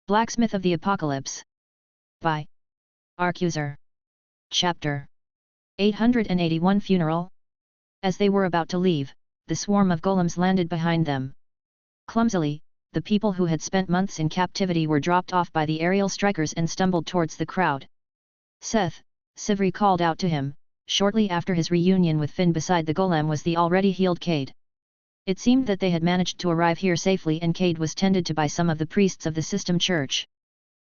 Blacksmith of the Apocalypse. By Arcuser. Chapter 881 Funeral. As they were about to leave, the swarm of golems landed behind them. Clumsily, the people who had spent months in captivity were dropped off by the aerial strikers and stumbled towards the crowd. Seth, Sivri called out to him, shortly after his reunion with Finn beside the golem was the already healed Cade. It seemed that they had managed to arrive here safely and Cade was tended to by some of the priests of the system church.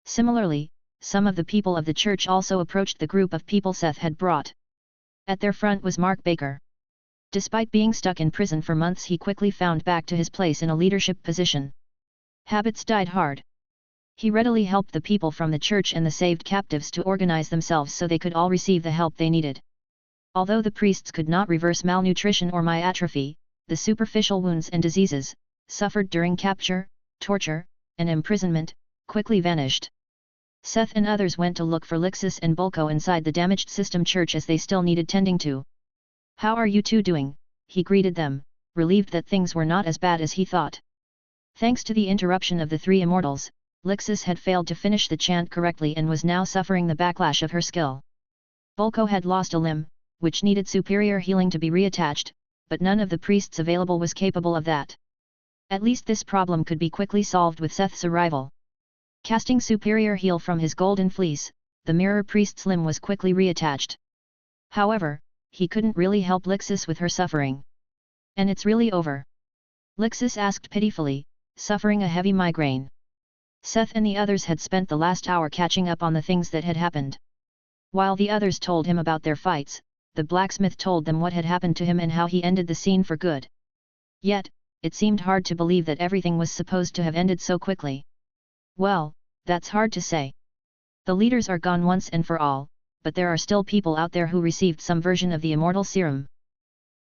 Similarly, some of the people of the church also approached the group of people Seth had brought. At their front was Mark Baker. Despite being stuck in prison for months, he quickly found back to his place in a leadership position. Habits died hard. He readily helped the people from the church and the saved captives to organize themselves so they could all receive the help they needed. Although the priests could not reverse malnutrition or myatrophy, the superficial wounds and diseases, suffered during capture, torture, and imprisonment, quickly vanished. Seth and others went to look for Lixus and Bulko inside the damaged system church as they still needed tending to. "How are you two doing?" he greeted them, relieved that things were not as bad as he thought. Thanks to the interruption of the three immortals, Lixus had failed to finish the chant correctly and was now suffering the backlash of her skill. Bulko had lost a limb, which needed superior healing to be reattached, but none of the priests available was capable of that. At least this problem could be quickly solved with Seth's arrival. Casting superior heal from his golden fleece, the mirror priest's limb was quickly reattached. However, he couldn't really help Lixus with her suffering. "And it's really over?" Lixus asked pitifully, suffering a heavy migraine. Seth and the others had spent the last hour catching up on the things that had happened. While the others told him about their fights, the blacksmith told them what had happened to him and how he ended the scene for good. Yet, it seemed hard to believe that everything was supposed to have ended so quickly. "Well, that's hard to say. The leaders are gone once and for all, but there are still people out there who received some version of the immortal serum.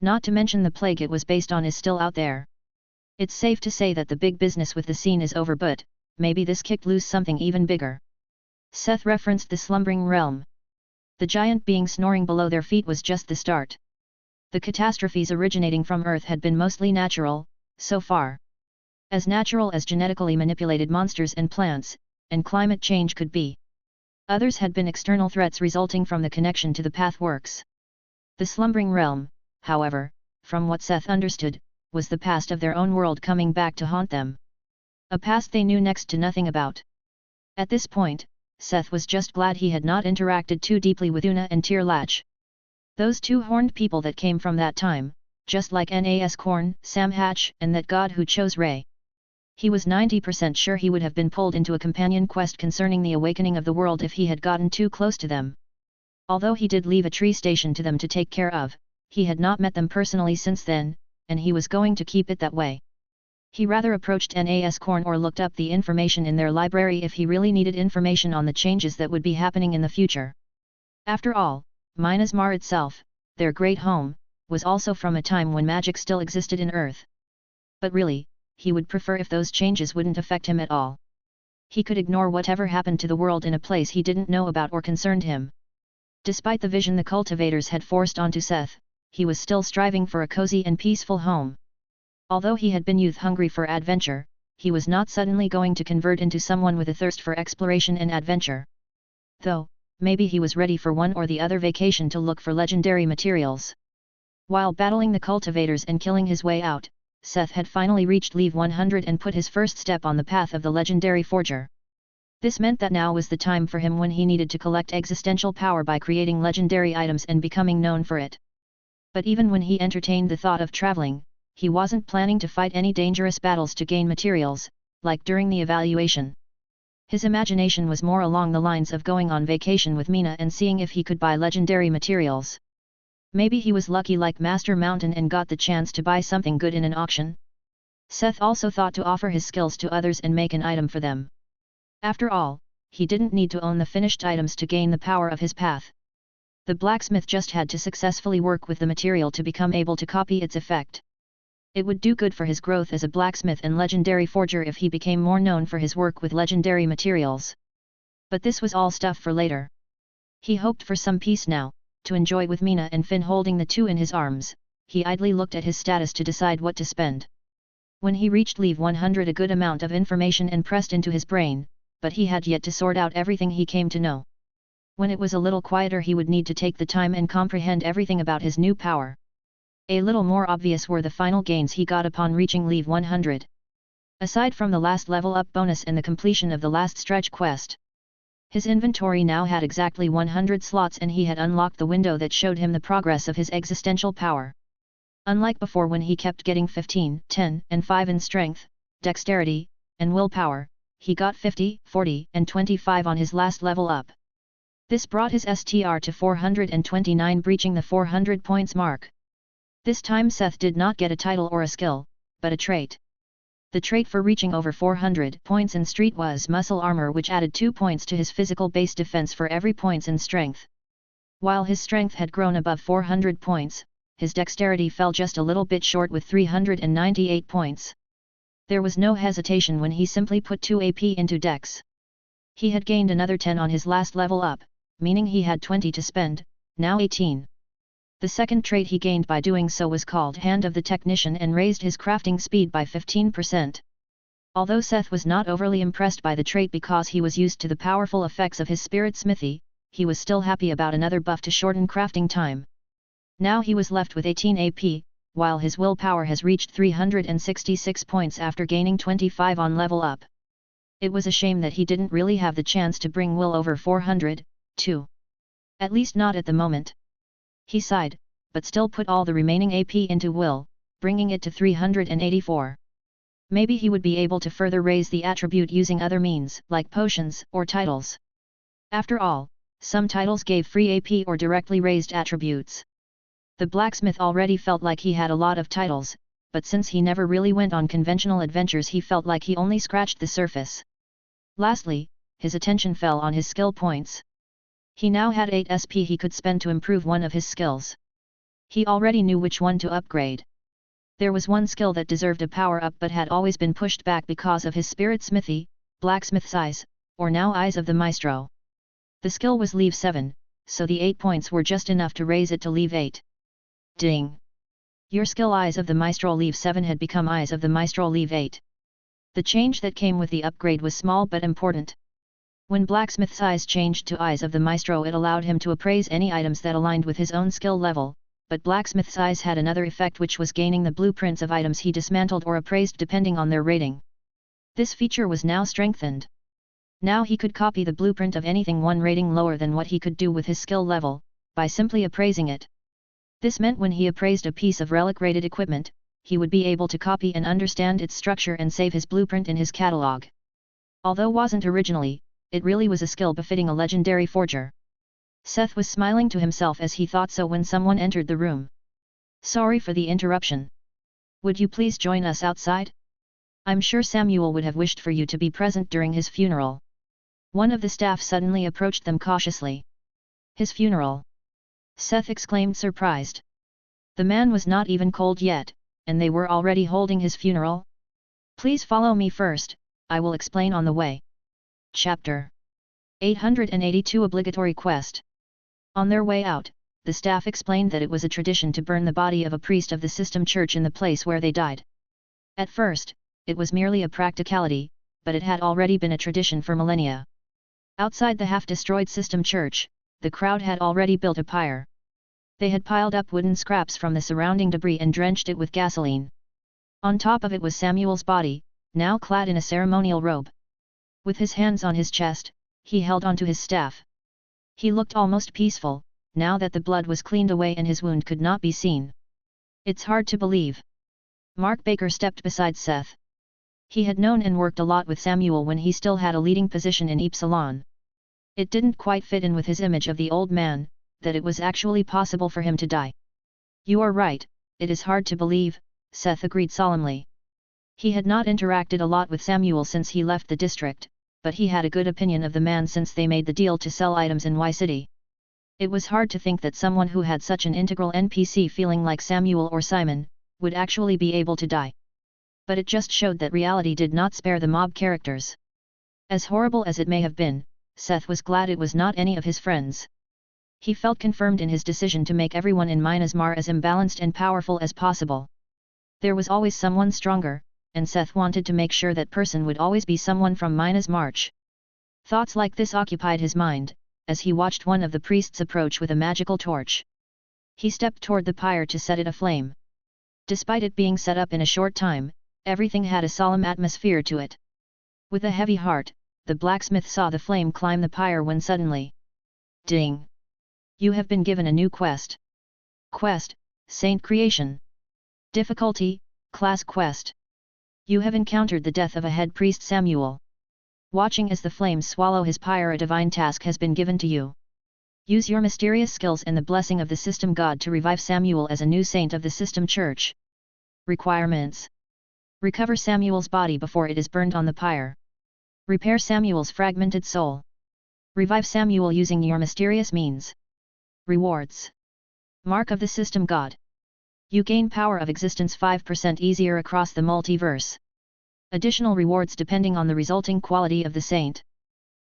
Not to mention the plague it was based on is still out there. It's safe to say that the big business with the scene is over, but maybe this kicked loose something even bigger." Seth referenced the slumbering realm. The giant being snoring below their feet was just the start. The catastrophes originating from Earth had been mostly natural, so far. As natural as genetically manipulated monsters and plants, and climate change could be. Others had been external threats resulting from the connection to the pathworks. The slumbering realm, however, from what Seth understood, was the past of their own world coming back to haunt them. A past they knew next to nothing about. At this point, Seth was just glad he had not interacted too deeply with Una and Tirlach. Those two horned people that came from that time, just like Nas Korn, Sam Hatch, and that god who chose Ray. He was 90% sure he would have been pulled into a companion quest concerning the awakening of the world if he had gotten too close to them. Although he did leave a tree station to them to take care of, he had not met them personally since then, and he was going to keep it that way. He rather approached Nas Korn or looked up the information in their library if he really needed information on the changes that would be happening in the future. After all, Minas Mar itself, their great home, was also from a time when magic still existed in Earth. But really, he would prefer if those changes wouldn't affect him at all. He could ignore whatever happened to the world in a place he didn't know about or concerned him. Despite the vision the cultivators had forced onto Seth, he was still striving for a cozy and peaceful home. Although he had been youth-hungry for adventure, he was not suddenly going to convert into someone with a thirst for exploration and adventure. Though, maybe he was ready for one or the other vacation to look for legendary materials. While battling the cultivators and killing his way out, Seth had finally reached Leave 100 and put his first step on the path of the legendary forger. This meant that now was the time for him when he needed to collect existential power by creating legendary items and becoming known for it. But even when he entertained the thought of traveling, he wasn't planning to fight any dangerous battles to gain materials, like during the evaluation. His imagination was more along the lines of going on vacation with Mina and seeing if he could buy legendary materials. Maybe he was lucky like Master Mountain and got the chance to buy something good in an auction. Seth also thought to offer his skills to others and make an item for them. After all, he didn't need to own the finished items to gain the power of his path. The blacksmith just had to successfully work with the material to become able to copy its effect. It would do good for his growth as a blacksmith and legendary forger if he became more known for his work with legendary materials. But this was all stuff for later. He hoped for some peace now, to enjoy with Mina and Finn holding the two in his arms. He idly looked at his status to decide what to spend. When he reached Leave 100, a good amount of information and pressed into his brain, but he had yet to sort out everything he came to know. When it was a little quieter he would need to take the time and comprehend everything about his new power. A little more obvious were the final gains he got upon reaching Level 100. Aside from the last level up bonus and the completion of the last stretch quest, his inventory now had exactly 100 slots and he had unlocked the window that showed him the progress of his existential power. Unlike before when he kept getting 15, 10, and 5 in strength, dexterity, and willpower, he got 50, 40, and 25 on his last level up. This brought his STR to 429, breaching the 400 points mark. This time Seth did not get a title or a skill, but a trait. The trait for reaching over 400 points in street was muscle armor, which added 2 points to his physical base defense for every points in strength. While his strength had grown above 400 points, his dexterity fell just a little bit short with 398 points. There was no hesitation when he simply put 2 AP into dex. He had gained another 10 on his last level up, meaning he had 20 to spend, now 18. The second trait he gained by doing so was called Hand of the Technician and raised his crafting speed by 15%. Although Seth was not overly impressed by the trait because he was used to the powerful effects of his spirit smithy, he was still happy about another buff to shorten crafting time. Now he was left with 18 AP, while his willpower has reached 366 points after gaining 25 on level up. It was a shame that he didn't really have the chance to bring will over 400, too. At least not at the moment. He sighed, but still put all the remaining AP into will, bringing it to 384. Maybe he would be able to further raise the attribute using other means, like potions or titles. After all, some titles gave free AP or directly raised attributes. The blacksmith already felt like he had a lot of titles, but since he never really went on conventional adventures he felt like he only scratched the surface. Lastly, his attention fell on his skill points. He now had 8 SP he could spend to improve one of his skills. He already knew which one to upgrade. There was one skill that deserved a power-up but had always been pushed back because of his spirit smithy, Blacksmith's Eyes, or now Eyes of the Maestro. The skill was Level 7, so the 8 points were just enough to raise it to Level 8. Ding! Your skill Eyes of the Maestro Level 7 had become Eyes of the Maestro Level 8. The change that came with the upgrade was small but important. When Blacksmith's Eyes changed to Eyes of the Maestro it allowed him to appraise any items that aligned with his own skill level, but Blacksmith's Eyes had another effect which was gaining the blueprints of items he dismantled or appraised depending on their rating. This feature was now strengthened. Now he could copy the blueprint of anything one rating lower than what he could do with his skill level, by simply appraising it. This meant when he appraised a piece of relic-rated equipment, he would be able to copy and understand its structure and save his blueprint in his catalog. Although wasn't originally, it really was a skill befitting a legendary forger. Seth was smiling to himself as he thought so when someone entered the room. Sorry for the interruption. Would you please join us outside? I'm sure Samuel would have wished for you to be present during his funeral. One of the staff suddenly approached them cautiously. His funeral? Seth exclaimed surprised. The man was not even cold yet, and they were already holding his funeral? Please follow me first, I will explain on the way. Chapter 882 Obligatory Quest. On their way out, the staff explained that it was a tradition to burn the body of a priest of the system church in the place where they died. At first, it was merely a practicality, but it had already been a tradition for millennia. Outside the half-destroyed system church, the crowd had already built a pyre. They had piled up wooden scraps from the surrounding debris and drenched it with gasoline. On top of it was Samuel's body, now clad in a ceremonial robe. With his hands on his chest, he held onto his staff. He looked almost peaceful, now that the blood was cleaned away and his wound could not be seen. It's hard to believe. Mark Baker stepped beside Seth. He had known and worked a lot with Samuel when he still had a leading position in Epsilon. It didn't quite fit in with his image of the old man, that it was actually possible for him to die. You are right, it is hard to believe, Seth agreed solemnly. He had not interacted a lot with Samuel since he left the district, but he had a good opinion of the man since they made the deal to sell items in Y City. It was hard to think that someone who had such an integral NPC feeling like Samuel or Simon, would actually be able to die. But it just showed that reality did not spare the mob characters. As horrible as it may have been, Seth was glad it was not any of his friends. He felt confirmed in his decision to make everyone in Minas Mar as imbalanced and powerful as possible. There was always someone stronger, and Seth wanted to make sure that person would always be someone from Minas March. Thoughts like this occupied his mind, as he watched one of the priests approach with a magical torch. He stepped toward the pyre to set it aflame. Despite it being set up in a short time, everything had a solemn atmosphere to it. With a heavy heart, the blacksmith saw the flame climb the pyre when suddenly, ding! You have been given a new quest. Quest, Saint Creation. Difficulty, Class Quest. You have encountered the death of a head priest Samuel. Watching as the flames swallow his pyre, a divine task has been given to you. Use your mysterious skills and the blessing of the system god to revive Samuel as a new saint of the system church. Requirements. Recover Samuel's body before it is burned on the pyre. Repair Samuel's fragmented soul. Revive Samuel using your mysterious means. Rewards. Mark of the system god. You gain power of existence 5% easier across the multiverse. Additional rewards depending on the resulting quality of the saint.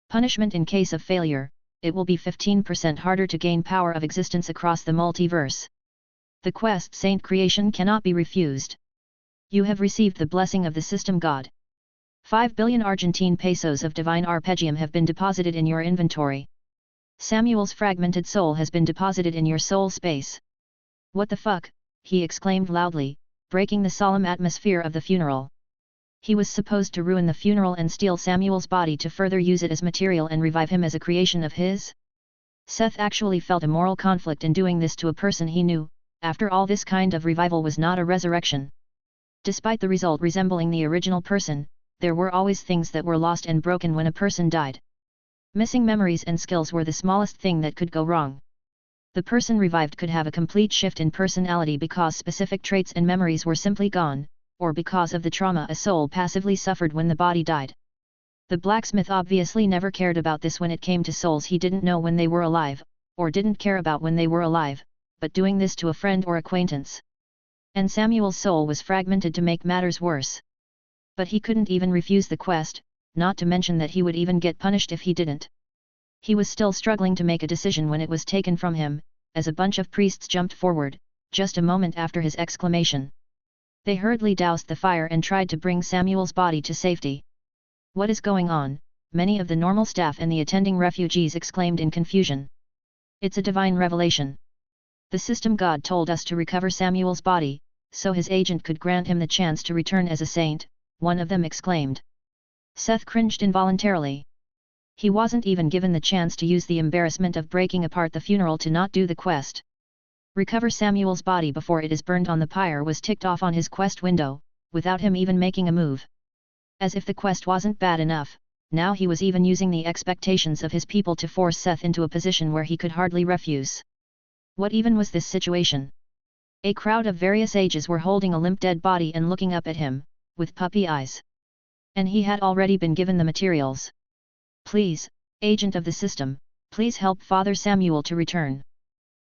Punishment in case of failure, it will be 15% harder to gain power of existence across the multiverse. The quest Saint Creation cannot be refused. You have received the blessing of the system god. 5 billion Argentine pesos of divine arpegium have been deposited in your inventory. Samuel's fragmented soul has been deposited in your soul space. What the fuck, he exclaimed loudly, breaking the solemn atmosphere of the funeral. He was supposed to ruin the funeral and steal Samuel's body to further use it as material and revive him as a creation of his? Seth actually felt a moral conflict in doing this to a person he knew. After all, this kind of revival was not a resurrection. Despite the result resembling the original person, there were always things that were lost and broken when a person died. Missing memories and skills were the smallest thing that could go wrong. The person revived could have a complete shift in personality because specific traits and memories were simply gone, or because of the trauma a soul passively suffered when the body died. The blacksmith obviously never cared about this when it came to souls he didn't know when they were alive, or didn't care about when they were alive, but doing this to a friend or acquaintance. And Samuel's soul was fragmented to make matters worse. But he couldn't even refuse the quest, not to mention that he would even get punished if he didn't. He was still struggling to make a decision when it was taken from him, as a bunch of priests jumped forward, just a moment after his exclamation. They hurriedly doused the fire and tried to bring Samuel's body to safety. What is going on? Many of the normal staff and the attending refugees exclaimed in confusion. It's a divine revelation. The system god told us to recover Samuel's body, so his agent could grant him the chance to return as a saint, one of them exclaimed. Seth cringed involuntarily. He wasn't even given the chance to use the embarrassment of breaking apart the funeral to not do the quest. Recover Samuel's body before it is burned on the pyre was ticked off on his quest window, without him even making a move. As if the quest wasn't bad enough, now he was even using the expectations of his people to force Seth into a position where he could hardly refuse. What even was this situation? A crowd of various ages were holding a limp dead body and looking up at him, with puppy eyes. And he had already been given the materials. Please, agent of the system, please help Father Samuel to return.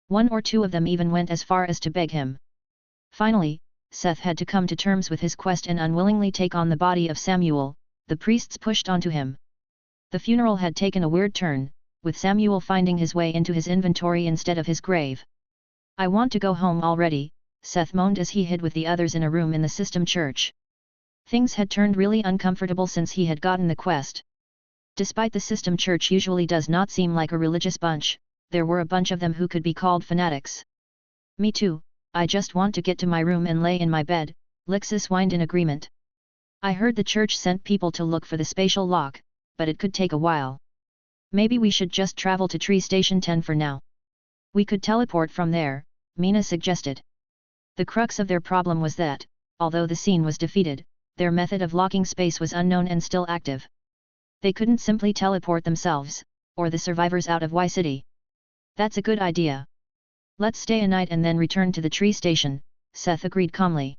One or two of them even went as far as to beg him. Finally, Seth had to come to terms with his quest and unwillingly take on the body of Samuel. The priests pushed onto him. The funeral had taken a weird turn, with Samuel finding his way into his inventory instead of his grave. I want to go home already, Seth moaned as he hid with the others in a room in the system church. Things had turned really uncomfortable since he had gotten the quest. Despite the system church usually does not seem like a religious bunch, there were a bunch of them who could be called fanatics. Me too, I just want to get to my room and lay in my bed, Lixus whined in agreement. I heard the church sent people to look for the spatial lock, but it could take a while. Maybe we should just travel to Tree Station 10 for now. We could teleport from there, Mina suggested. The crux of their problem was that, although the scene was defeated, their method of locking space was unknown and still active. They couldn't simply teleport themselves, or the survivors out of Y City. That's a good idea. Let's stay a night and then return to the Tree Station, Seth agreed calmly.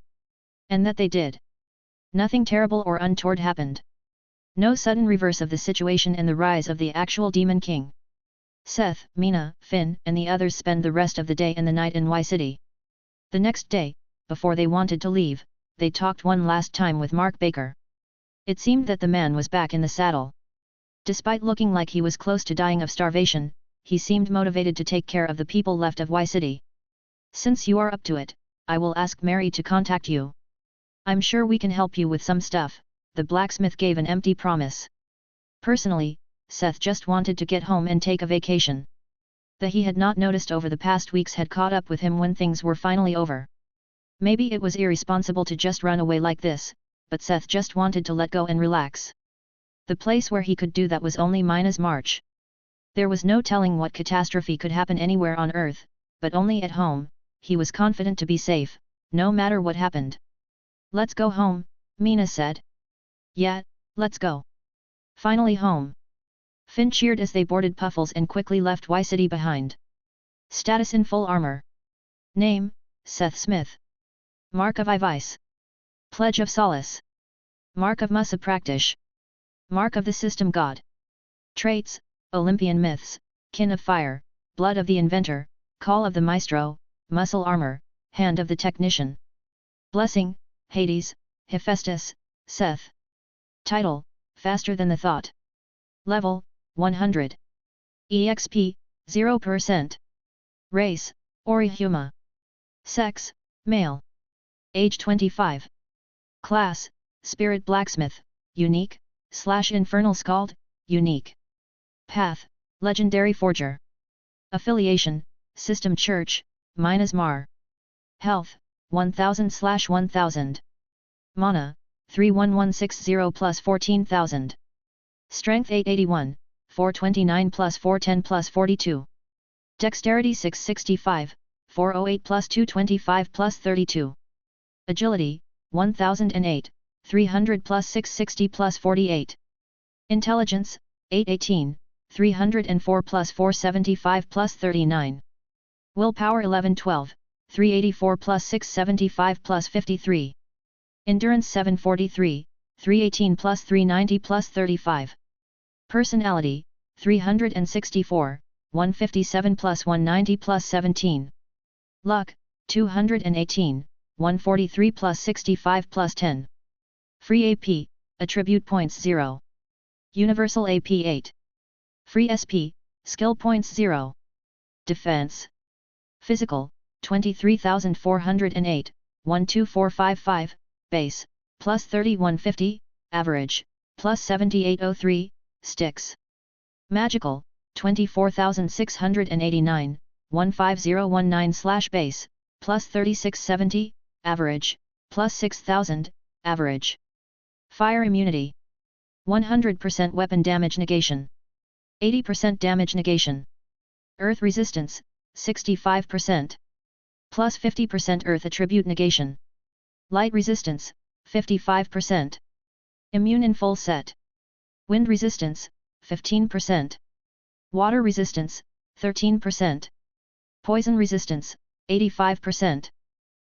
And that they did. Nothing terrible or untoward happened. No sudden reverse of the situation and the rise of the actual Demon King. Seth, Mina, Finn, and the others spend the rest of the day and the night in Y City. The next day, before they wanted to leave, they talked one last time with Mark Baker. It seemed that the man was back in the saddle. Despite looking like he was close to dying of starvation, he seemed motivated to take care of the people left of Y City. Since you are up to it, I will ask Mary to contact you. I'm sure we can help you with some stuff, the blacksmith gave an empty promise. Personally, Seth just wanted to get home and take a vacation. The he had not noticed over the past weeks had caught up with him when things were finally over. Maybe it was irresponsible to just run away like this, but Seth just wanted to let go and relax. The place where he could do that was only March. There was no telling what catastrophe could happen anywhere on Earth, but only at home, he was confident to be safe, no matter what happened. "Let's go home," Mina said. "Yeah, let's go. Finally home." Finn cheered as they boarded Puffles and quickly left Y-City behind. Status in full armor. Name, Seth Smith. Mark of Ivice. Pledge of Solace. Mark of Musa Praktish. Mark of the System God. Traits, Olympian Myths, Kin of Fire, Blood of the Inventor, Call of the Maestro, Muscle Armor, Hand of the Technician. Blessing, Hades, Hephaestus, Seth. Title, Faster Than the Thought. Level, 100. EXP, 0%. Race, Orihuma. Sex, Male. Age 25. Class, Spirit Blacksmith, Unique, / Infernal Scald, Unique. Path, Legendary Forger. Affiliation, System Church, Mar. Health, 1000/1000. Mana, 31160 plus 14,000. Strength 881, 429 plus 410 plus 42. Dexterity 665, 408 plus 225 plus 32. Agility, 1008, 300 plus 660 plus 48. Intelligence, 818, 304 plus 475 plus 39. Willpower 1112, 384 plus 675 plus 53. Endurance 743, 318 plus 390 plus 35. Personality, 364, 157 plus 190 plus 17. Luck, 218, 143 plus 65 plus 10. Free AP, Attribute Points 0. Universal AP 8. Free SP, Skill Points 0. Defense. Physical, 23,408, 12455, Base, plus 3150, Average, plus 7803, Sticks. Magical, 24,689, 15019/Base, plus 3670, Average, plus 6000, Average. Fire immunity. 100% weapon damage negation. 80% damage negation. Earth resistance, 65%. Plus 50% earth attribute negation. Light resistance, 55%. Immune in full set. Wind resistance, 15%. Water resistance, 13%. Poison resistance, 85%.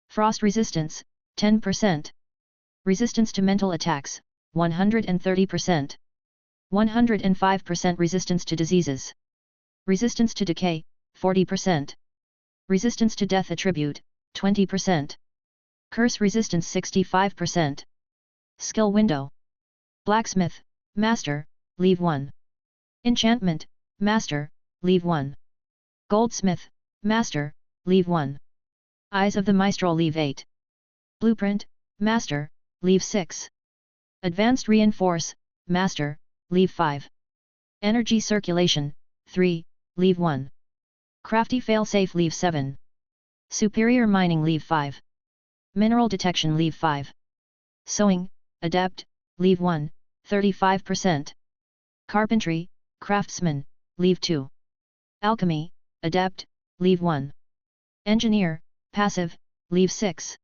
Frost resistance, 10%. Resistance to mental attacks, 130%. 105% resistance to diseases. Resistance to decay, 40%. Resistance to death attribute, 20%. Curse resistance 65%. Skill window. Blacksmith, Master, leave 1. Enchantment, Master, leave 1. Goldsmith, Master, leave 1. Eyes of the Maestro leave 8. Blueprint, Master, leave 6. Advanced Reinforce, Master, leave 5. Energy Circulation, 3, leave 1. Crafty Failsafe leave 7. Superior Mining leave 5. Mineral Detection leave 5. Sewing, Adept, leave 1, 35%. Carpentry, Craftsman, leave 2. Alchemy, Adept, leave 1. Engineer, Passive, leave 6.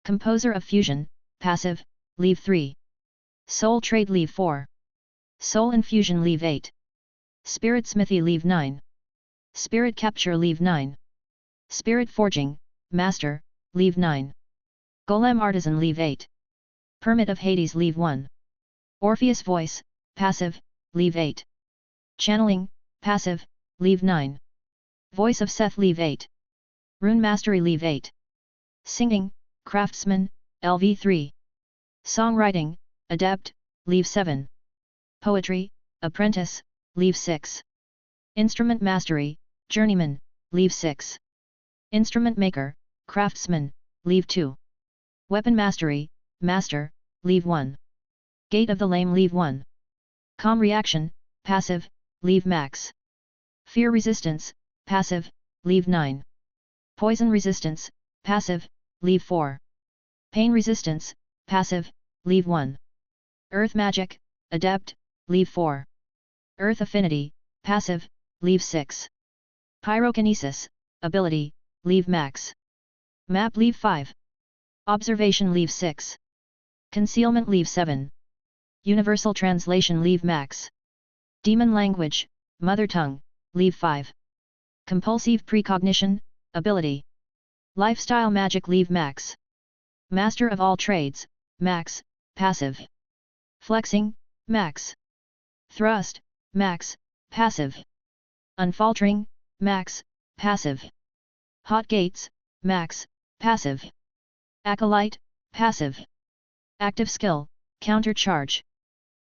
Composer of Fusion, Passive, leave 3. Soul Trade leave 4. Soul Infusion leave 8. Spirit Smithy leave 9. Spirit Capture leave 9. Spirit Forging, Master, leave 9. Golem Artisan leave 8. Permit of Hades leave 1. Orpheus Voice, Passive, leave 8. Channeling, Passive, leave 9. Voice of Seth leave 8. Rune Mastery leave 8. Singing, Craftsman, LV 3. Songwriting, Adept, leave 7. Poetry, Apprentice, leave 6. Instrument Mastery, Journeyman, leave 6. Instrument Maker, Craftsman, leave 2. Weapon Mastery, Master, leave 1. Gate of the Lame leave 1. Calm Reaction, passive, leave max. Fear resistance, passive, leave 9. Poison resistance, passive, leave 4. Pain resistance, passive, leave 1. Earth magic, adept, leave 4. Earth affinity, passive, leave 6. Pyrokinesis, ability, leave max. Map leave 5. Observation leave 6. Concealment leave 7. Universal translation leave max. Demon language, mother tongue, leave 5. Compulsive precognition, ability. Lifestyle magic leave max. Master of all trades, max, passive. Flexing, max. Thrust, max, passive. Unfaltering, max, passive. Hot gates, max, passive. Acolyte, passive. Active skill, countercharge.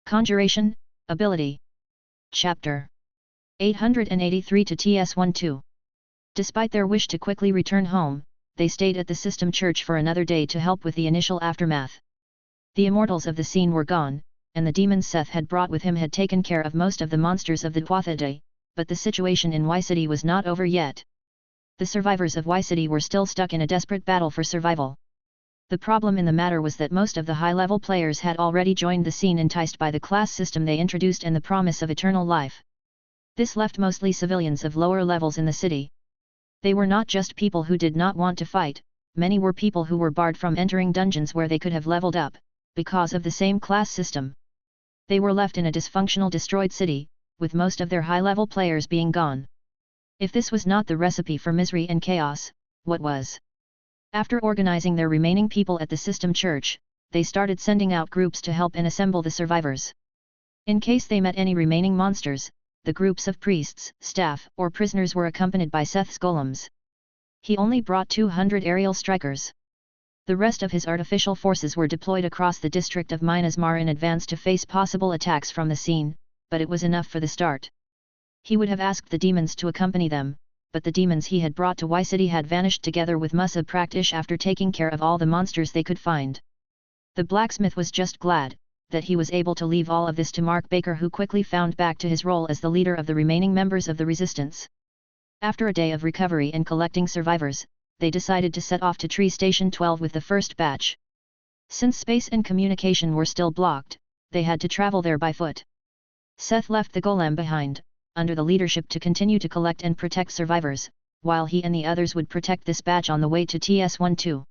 Conjuration, ability. Chapter 883 to TS12. Despite their wish to quickly return home, they stayed at the system church for another day to help with the initial aftermath. The immortals of the scene were gone, and the demons Seth had brought with him had taken care of most of the monsters of the Dwatha, but the situation in Y City was not over yet. The survivors of Y City were still stuck in a desperate battle for survival. The problem in the matter was that most of the high-level players had already joined the scene, enticed by the class system they introduced and the promise of eternal life. This left mostly civilians of lower levels in the city. They were not just people who did not want to fight, many were people who were barred from entering dungeons where they could have leveled up, because of the same class system. They were left in a dysfunctional destroyed city, with most of their high-level players being gone. If this was not the recipe for misery and chaos, what was? After organizing their remaining people at the system church, they started sending out groups to help and assemble the survivors. In case they met any remaining monsters, the groups of priests, staff, or prisoners were accompanied by Seth's golems. He only brought 200 aerial strikers. The rest of his artificial forces were deployed across the district of Minasmar in advance to face possible attacks from the scene, but it was enough for the start. He would have asked the demons to accompany them, but the demons he had brought to Y City had vanished together with Musa Praktish after taking care of all the monsters they could find. The blacksmith was just glad that he was able to leave all of this to Mark Baker, who quickly found back to his role as the leader of the remaining members of the resistance. After a day of recovery and collecting survivors, they decided to set off to Tree Station 12 with the first batch. Since space and communication were still blocked, they had to travel there by foot. Seth left the golem behind, under the leadership, to continue to collect and protect survivors, while he and the others would protect this batch on the way to TS12.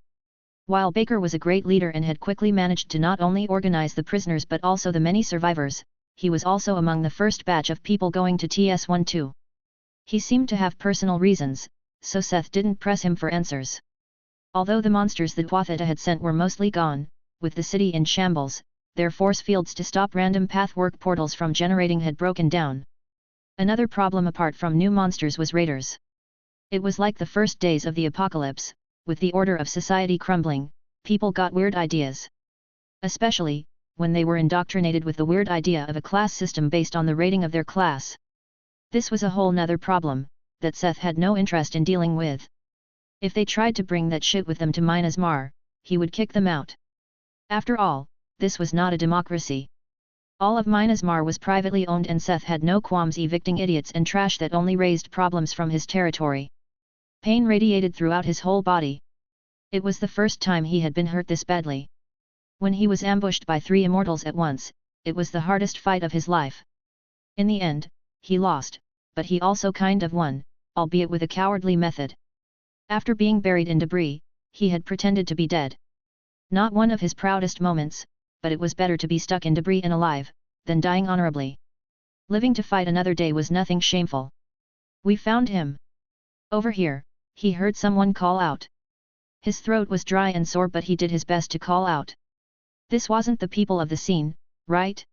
While Baker was a great leader and had quickly managed to not only organize the prisoners but also the many survivors, he was also among the first batch of people going to TS12. He seemed to have personal reasons, so Seth didn't press him for answers. Although the monsters that Dwathata had sent were mostly gone, with the city in shambles, their force fields to stop random pathwork portals from generating had broken down. Another problem apart from new monsters was raiders. It was like the first days of the apocalypse, with the order of society crumbling, people got weird ideas. Especially, when they were indoctrinated with the weird idea of a class system based on the rating of their class. This was a whole nother problem, that Seth had no interest in dealing with. If they tried to bring that shit with them to Minasmar, he would kick them out. After all, this was not a democracy. All of Minasmar was privately owned and Seth had no qualms evicting idiots and trash that only raised problems from his territory. Pain radiated throughout his whole body. It was the first time he had been hurt this badly. When he was ambushed by 3 immortals at once, it was the hardest fight of his life. In the end, he lost, but he also kind of won, albeit with a cowardly method. After being buried in debris, he had pretended to be dead. Not one of his proudest moments, but it was better to be stuck in debris and alive, than dying honorably. Living to fight another day was nothing shameful. "We found him. Over here," he heard someone call out. His throat was dry and sore, but he did his best to call out. This wasn't the people of the scene, right?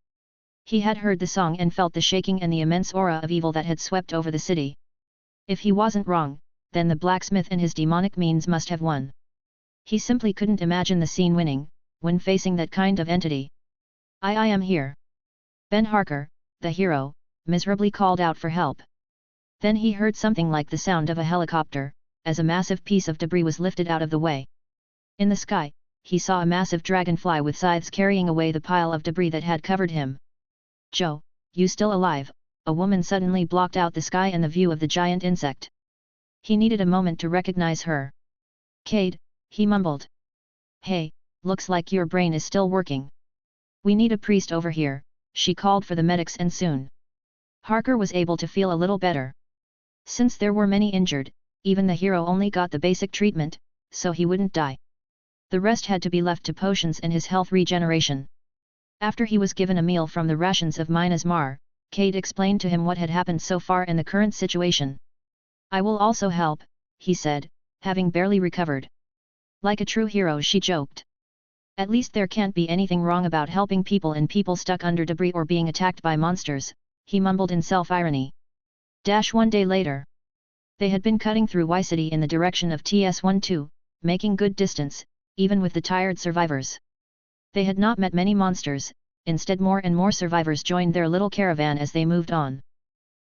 He had heard the song and felt the shaking and the immense aura of evil that had swept over the city. If he wasn't wrong, then the blacksmith and his demonic means must have won. He simply couldn't imagine the scene winning, when facing that kind of entity. I am here. Ben Harker, the hero, miserably called out for help. Then he heard something like the sound of a helicopter, as a massive piece of debris was lifted out of the way. In the sky, he saw a massive dragonfly with scythes carrying away the pile of debris that had covered him. "Joe, you still alive?" a woman suddenly blocked out the sky and the view of the giant insect. He needed a moment to recognize her. "Cade," he mumbled. "Hey, looks like your brain is still working. We need a priest over here," she called for the medics, and soon Harker was able to feel a little better. Since there were many injured, even the hero only got the basic treatment, so he wouldn't die. The rest had to be left to potions and his health regeneration. After he was given a meal from the rations of Minas Mar, Cade explained to him what had happened so far in the current situation. "I will also help," he said, having barely recovered. Like a true hero, she joked. "At least there can't be anything wrong about helping people and people stuck under debris or being attacked by monsters," he mumbled in self-irony. 1 day later. They had been cutting through Y City in the direction of TS-12, making good distance, even with the tired survivors. They had not met many monsters, instead more and more survivors joined their little caravan as they moved on.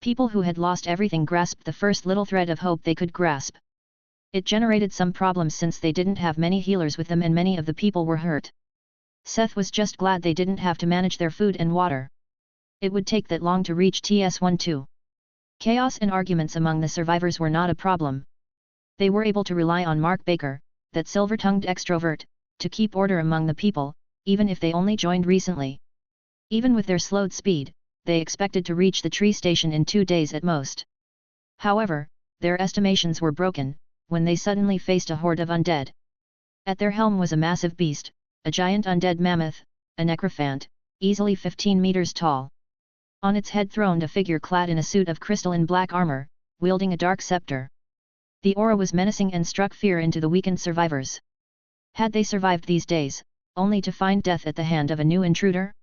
People who had lost everything grasped the first little thread of hope they could grasp. It generated some problems since they didn't have many healers with them and many of the people were hurt. Seth was just glad they didn't have to manage their food and water. It would take that long to reach TS-12. Chaos and arguments among the survivors were not a problem. They were able to rely on Mark Baker, that silver-tongued extrovert, to keep order among the people, even if they only joined recently. Even with their slowed speed, they expected to reach the tree station in 2 days at most. However, their estimations were broken, when they suddenly faced a horde of undead. At their helm was a massive beast, a giant undead mammoth, a necrophant, easily 15 meters tall. On its head throned a figure clad in a suit of crystalline black armor, wielding a dark scepter. The aura was menacing and struck fear into the weakened survivors. Had they survived these days, only to find death at the hand of a new intruder?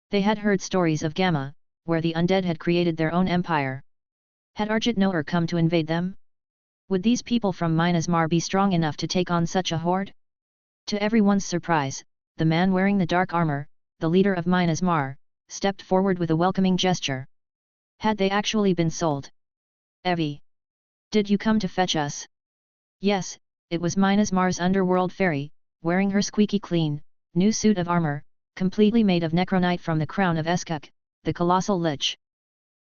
They had heard stories of Gamma, where the undead had created their own empire. Had Arjit Noor come to invade them? Would these people from Minas Mar be strong enough to take on such a horde? To everyone's surprise, the man wearing the dark armor, the leader of Minas Mar, stepped forward with a welcoming gesture. Had they actually been sold? "Evie! Did you come to fetch us?" Yes, it was Minas Mar's underworld fairy, wearing her squeaky clean, new suit of armor, completely made of necronite from the crown of Eskuk, the colossal lich.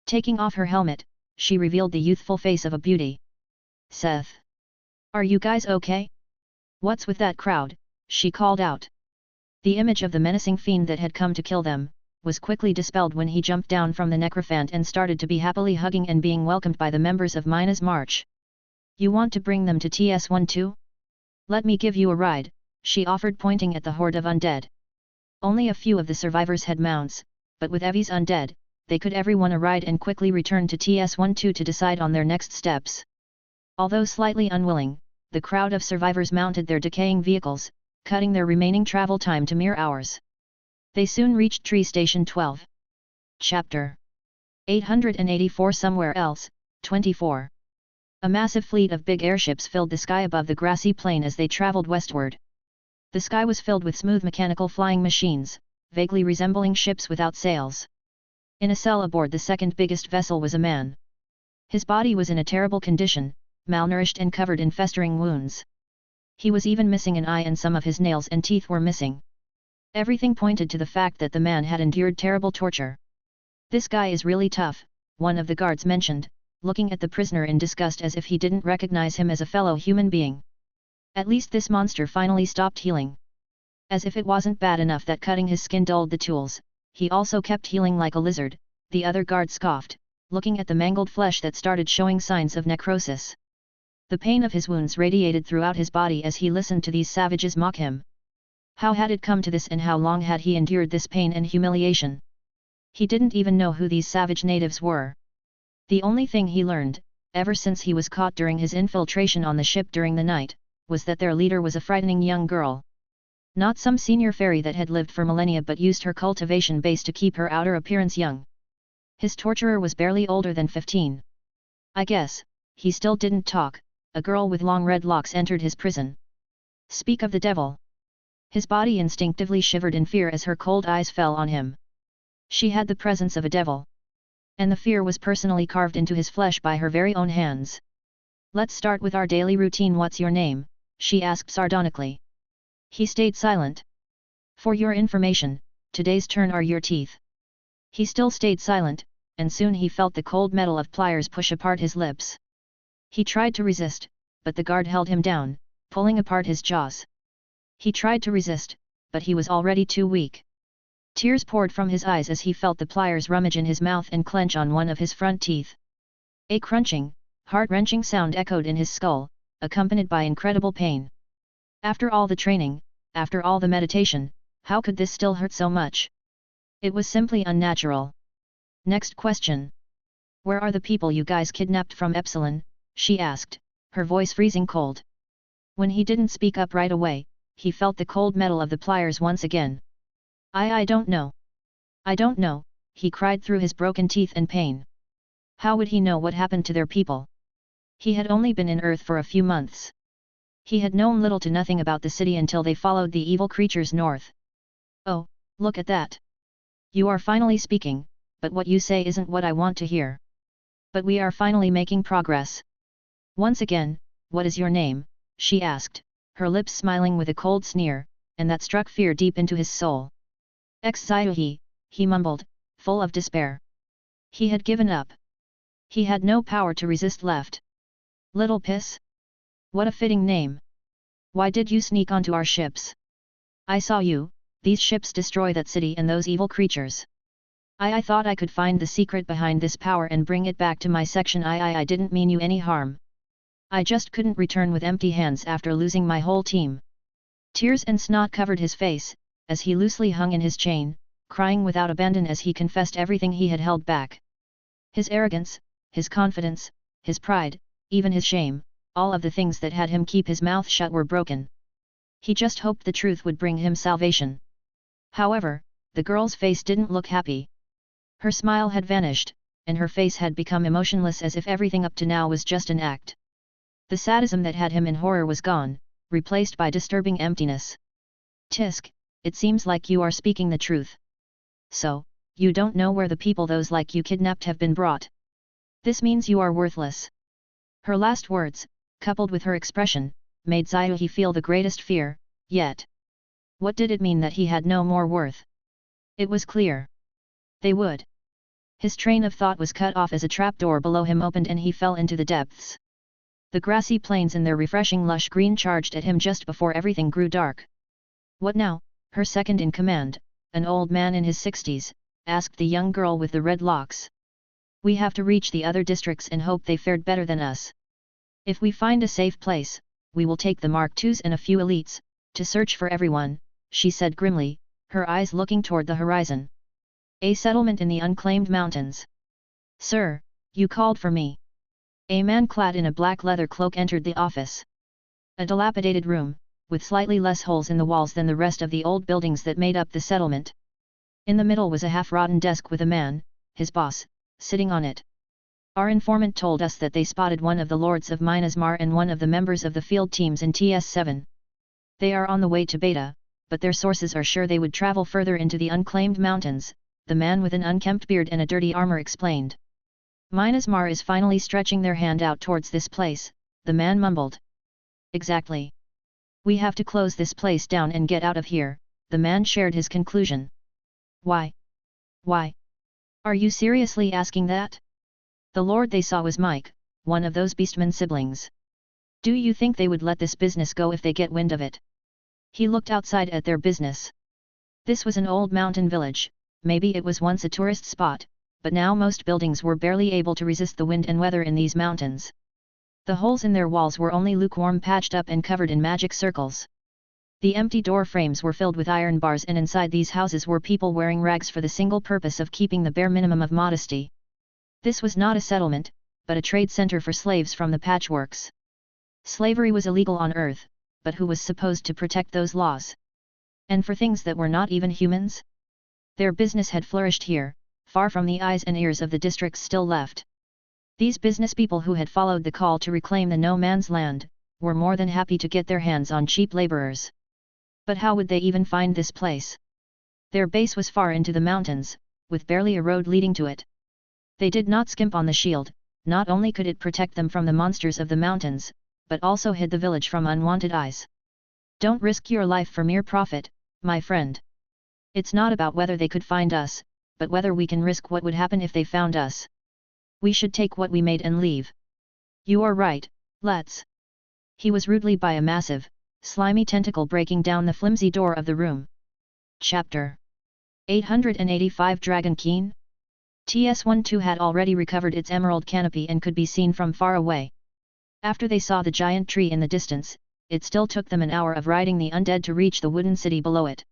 Taking off her helmet, she revealed the youthful face of a beauty. "Seth! Are you guys okay? What's with that crowd?" she called out. The image of the menacing fiend that had come to kill them was quickly dispelled when he jumped down from the necrophant and started to be happily hugging and being welcomed by the members of Minas March. "You want to bring them to TS-12? Let me give you a ride," she offered, pointing at the horde of undead. Only a few of the survivors had mounts, but with Evie's undead, they could everyone a ride and quickly return to TS-12 to decide on their next steps. Although slightly unwilling, the crowd of survivors mounted their decaying vehicles, cutting their remaining travel time to mere hours. They soon reached Tree Station 12. Chapter 884. Somewhere else, 24. A massive fleet of big airships filled the sky above the grassy plain as they traveled westward. The sky was filled with smooth mechanical flying machines, vaguely resembling ships without sails. In a cell aboard the second biggest vessel was a man. His body was in a terrible condition, malnourished and covered in festering wounds. He was even missing an eye and some of his nails and teeth were missing. Everything pointed to the fact that the man had endured terrible torture. "This guy is really tough," one of the guards mentioned, looking at the prisoner in disgust as if he didn't recognize him as a fellow human being. "At least this monster finally stopped healing." As if it wasn't bad enough that cutting his skin dulled the tools, he also kept healing like a lizard, the other guard scoffed, looking at the mangled flesh that started showing signs of necrosis. The pain of his wounds radiated throughout his body as he listened to these savages mock him. How had it come to this, and how long had he endured this pain and humiliation? He didn't even know who these savage natives were. The only thing he learned, ever since he was caught during his infiltration on the ship during the night, was that their leader was a frightening young girl. Not some senior fairy that had lived for millennia but used her cultivation base to keep her outer appearance young. His torturer was barely older than 15. "I guess," he still didn't talk, a girl with long red locks entered his prison. "Speak of the devil." His body instinctively shivered in fear as her cold eyes fell on him. She had the presence of a devil. And the fear was personally carved into his flesh by her very own hands. "Let's start with our daily routine. What's your name?" she asked sardonically. He stayed silent. "For your information, today's turn are your teeth." He still stayed silent, and soon he felt the cold metal of pliers push apart his lips. He tried to resist, but the guard held him down, pulling apart his jaws. He tried to resist, but he was already too weak. Tears poured from his eyes as he felt the pliers rummage in his mouth and clench on one of his front teeth. A crunching, heart-wrenching sound echoed in his skull, accompanied by incredible pain. After all the training, after all the meditation, how could this still hurt so much? It was simply unnatural. Next question. Where are the people you guys kidnapped from Epsilon? She asked, her voice freezing cold. When he didn't speak up right away, he felt the cold metal of the pliers once again. I don't know. I don't know, he cried through his broken teeth and pain. How would he know what happened to their people? He had only been in Earth for a few months. He had known little to nothing about the city until they followed the evil creatures north. Oh, look at that. You are finally speaking, but what you say isn't what I want to hear. But we are finally making progress. Once again, what is your name? She asked, her lips smiling with a cold sneer, and that struck fear deep into his soul. Xyuhi, he mumbled, full of despair. He had given up. He had no power to resist left. Little Piss? What a fitting name. Why did you sneak onto our ships? I saw you, these ships destroy that city and those evil creatures. I thought I could find the secret behind this power and bring it back to my section. I didn't mean you any harm. I just couldn't return with empty hands after losing my whole team. Tears and snot covered his face, as he loosely hung in his chain, crying without abandon as he confessed everything he had held back. His arrogance, his confidence, his pride, even his shame, all of the things that had him keep his mouth shut were broken. He just hoped the truth would bring him salvation. However, the girl's face didn't look happy. Her smile had vanished, and her face had become emotionless as if everything up to now was just an act. The sadism that had him in horror was gone, replaced by disturbing emptiness. Tisk, it seems like you are speaking the truth. So, you don't know where the people those like you kidnapped have been brought. This means you are worthless. Her last words, coupled with her expression, made Zayuhi feel the greatest fear, yet. What did it mean that he had no more worth? It was clear. They would. His train of thought was cut off as a trapdoor below him opened and he fell into the depths. The grassy plains in their refreshing lush green charged at him just before everything grew dark. What now? Her second in command, an old man in his 60s, asked the young girl with the red locks. We have to reach the other districts and hope they fared better than us. If we find a safe place, we will take the Mark IIs and a few elites, to search for everyone, she said grimly, her eyes looking toward the horizon. A settlement in the unclaimed mountains. Sir, you called for me. A man clad in a black leather cloak entered the office. A dilapidated room, with slightly less holes in the walls than the rest of the old buildings that made up the settlement. In the middle was a half-rotten desk with a man, his boss, sitting on it. Our informant told us that they spotted one of the lords of Minas Mar and one of the members of the field teams in TS7. They are on the way to Beta, but their sources are sure they would travel further into the unclaimed mountains, the man with an unkempt beard and a dirty armor explained. Minas Mar is finally stretching their hand out towards this place, the man mumbled. Exactly. We have to close this place down and get out of here, the man shared his conclusion. Why? Why? Are you seriously asking that? The lord they saw was Mike, one of those beastmen siblings. Do you think they would let this business go if they get wind of it? He looked outside at their business. This was an old mountain village, maybe it was once a tourist spot, but now most buildings were barely able to resist the wind and weather in these mountains. The holes in their walls were only lukewarm patched up and covered in magic circles. The empty door frames were filled with iron bars and inside these houses were people wearing rags for the single purpose of keeping the bare minimum of modesty. This was not a settlement, but a trade center for slaves from the patchworks. Slavery was illegal on Earth, but who was supposed to protect those laws? And for things that were not even humans? Their business had flourished here, far from the eyes and ears of the districts still left. These business people who had followed the call to reclaim the no man's land, were more than happy to get their hands on cheap laborers. But how would they even find this place? Their base was far into the mountains, with barely a road leading to it. They did not skimp on the shield, not only could it protect them from the monsters of the mountains, but also hid the village from unwanted eyes. Don't risk your life for mere profit, my friend. It's not about whether they could find us, but whether we can risk what would happen if they found us. We should take what we made and leave. You are right, let's. He was rudely by a massive, slimy tentacle breaking down the flimsy door of the room. Chapter 885 Dragon Keen? TS-12 had already recovered its emerald canopy and could be seen from far away. After they saw the giant tree in the distance, it still took them an hour of riding the undead to reach the wooden city below it.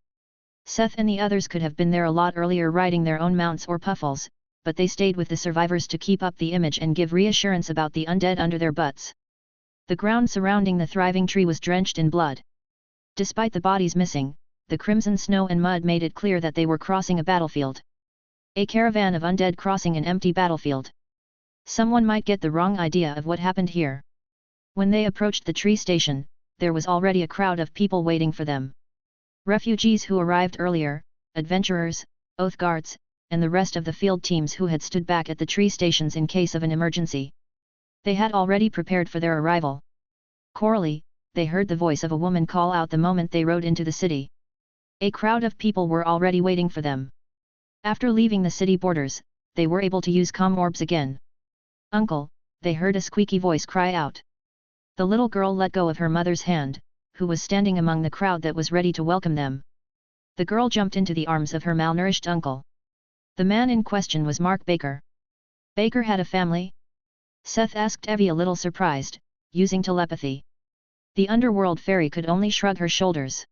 Seth and the others could have been there a lot earlier riding their own mounts or puffles, but they stayed with the survivors to keep up the image and give reassurance about the undead under their butts. The ground surrounding the thriving tree was drenched in blood. Despite the bodies missing, the crimson snow and mud made it clear that they were crossing a battlefield. A caravan of undead crossing an empty battlefield. Someone might get the wrong idea of what happened here. When they approached the tree station, there was already a crowd of people waiting for them. Refugees who arrived earlier, adventurers, oath guards, and the rest of the field teams who had stood back at the tree stations in case of an emergency. They had already prepared for their arrival. Coralie, they heard the voice of a woman call out the moment they rode into the city. A crowd of people were already waiting for them. After leaving the city borders, they were able to use comm orbs again. Uncle, they heard a squeaky voice cry out. The little girl let go of her mother's hand, who was standing among the crowd that was ready to welcome them. The girl jumped into the arms of her malnourished uncle. The man in question was Mark Baker. Baker had a family? Seth asked Evie a little surprised, using telepathy. The underworld fairy could only shrug her shoulders.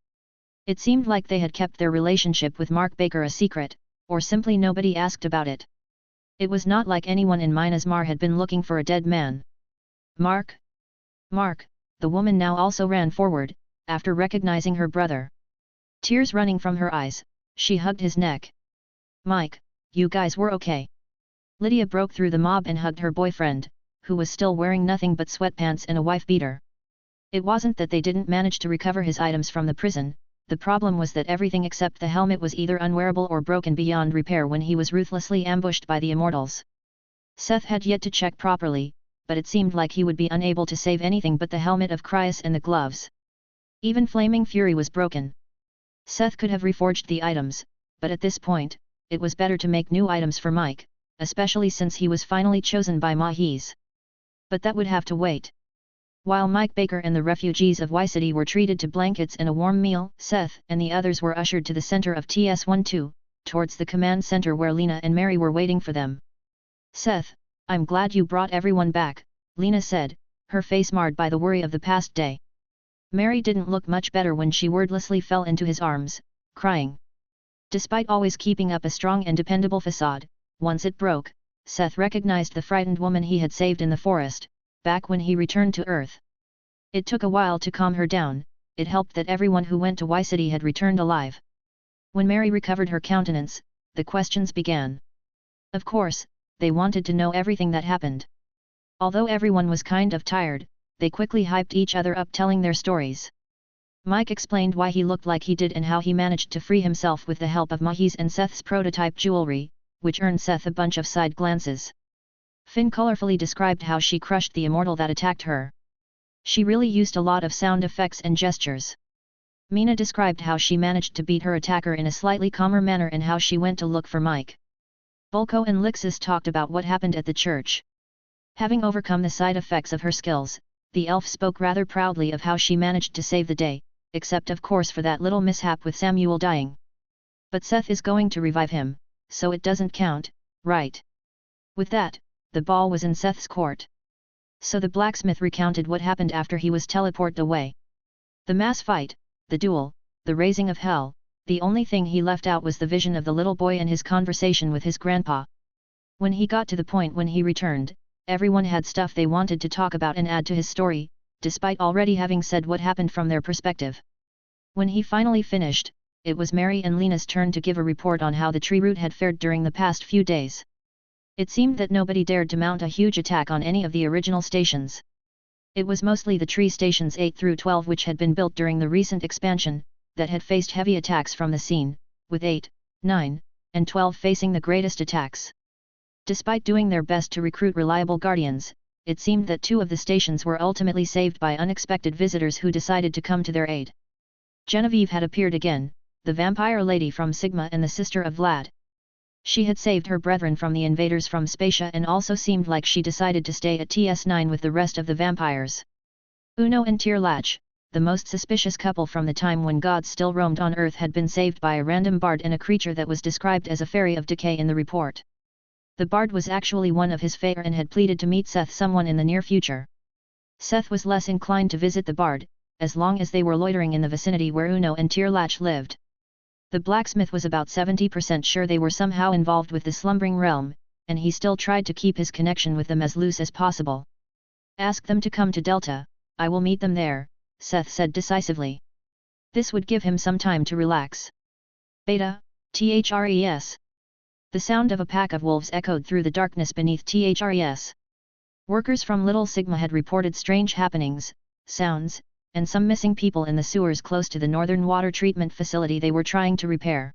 It seemed like they had kept their relationship with Mark Baker a secret, or simply nobody asked about it. It was not like anyone in Minas Mar had been looking for a dead man. Mark? Mark, the woman now also ran forward, after recognizing her brother. Tears running from her eyes, she hugged his neck. Mike, you guys were okay. Lydia broke through the mob and hugged her boyfriend, who was still wearing nothing but sweatpants and a wife-beater. It wasn't that they didn't manage to recover his items from the prison, the problem was that everything except the helmet was either unwearable or broken beyond repair when he was ruthlessly ambushed by the Immortals. Seth had yet to check properly, but it seemed like he would be unable to save anything but the helmet of Cryas and the gloves. Even Flaming Fury was broken. Seth could have reforged the items, but at this point, it was better to make new items for Mike, especially since he was finally chosen by Mahis. But that would have to wait. While Mike Baker and the refugees of Y City were treated to blankets and a warm meal, Seth and the others were ushered to the center of TS-12, towards the command center where Lena and Mary were waiting for them. Seth, I'm glad you brought everyone back, Lena said, her face marred by the worry of the past day. Mary didn't look much better when she wordlessly fell into his arms, crying. Despite always keeping up a strong and dependable facade, once it broke, Seth recognized the frightened woman he had saved in the forest, back when he returned to Earth. It took a while to calm her down, it helped that everyone who went to Y City had returned alive. When Mary recovered her countenance, the questions began. Of course, they wanted to know everything that happened. Although everyone was kind of tired, they quickly hyped each other up telling their stories. Mike explained why he looked like he did and how he managed to free himself with the help of Mahis and Seth's prototype jewelry, which earned Seth a bunch of side glances. Finn colorfully described how she crushed the immortal that attacked her. She really used a lot of sound effects and gestures. Mina described how she managed to beat her attacker in a slightly calmer manner and how she went to look for Mike. Bulko and Lixis talked about what happened at the church. Having overcome the side effects of her skills, the elf spoke rather proudly of how she managed to save the day, except of course for that little mishap with Samuel dying. But Seth is going to revive him, so it doesn't count, right? With that, the ball was in Seth's court. So the blacksmith recounted what happened after he was teleported away. The mass fight, the duel, the raising of hell, the only thing he left out was the vision of the little boy and his conversation with his grandpa. When he got to the point when he returned, everyone had stuff they wanted to talk about and add to his story, despite already having said what happened from their perspective. When he finally finished, it was Mary and Lena's turn to give a report on how the tree root had fared during the past few days. It seemed that nobody dared to mount a huge attack on any of the original stations. It was mostly the tree stations 8 through 12 which had been built during the recent expansion, that had faced heavy attacks from the scene, with 8, 9, and 12 facing the greatest attacks. Despite doing their best to recruit reliable guardians, it seemed that 2 of the stations were ultimately saved by unexpected visitors who decided to come to their aid. Genevieve had appeared again, the vampire lady from Sigma and the sister of Vlad. She had saved her brethren from the invaders from Spacia and also seemed like she decided to stay at TS9 with the rest of the vampires. Uno and Tirlach, the most suspicious couple from the time when gods still roamed on Earth, had been saved by a random bard and a creature that was described as a fairy of decay in the report. The bard was actually one of his fair and had pleaded to meet Seth someone in the near future. Seth was less inclined to visit the bard, as long as they were loitering in the vicinity where Uno and Tirlach lived. The blacksmith was about 70% sure they were somehow involved with the slumbering realm, and he still tried to keep his connection with them as loose as possible. Ask them to come to Delta, I will meet them there, Seth said decisively. This would give him some time to relax. Beta, THRES. The sound of a pack of wolves echoed through the darkness beneath THRES. Workers from Little Sigma had reported strange happenings, sounds, and some missing people in the sewers close to the northern water treatment facility they were trying to repair.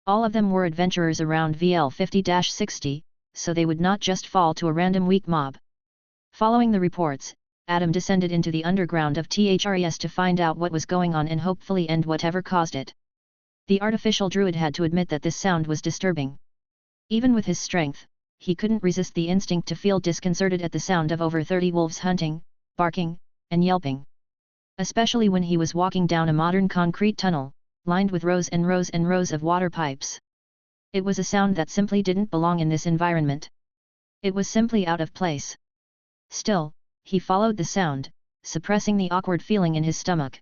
All of them were adventurers around VL 50-60, so they would not just fall to a random weak mob. Following the reports, Adam descended into the underground of THRES to find out what was going on and hopefully end whatever caused it. The artificial druid had to admit that this sound was disturbing. Even with his strength, he couldn't resist the instinct to feel disconcerted at the sound of over 30 wolves hunting, barking, and yelping. Especially when he was walking down a modern concrete tunnel, lined with rows and rows and rows of water pipes. It was a sound that simply didn't belong in this environment. It was simply out of place. Still, he followed the sound, suppressing the awkward feeling in his stomach.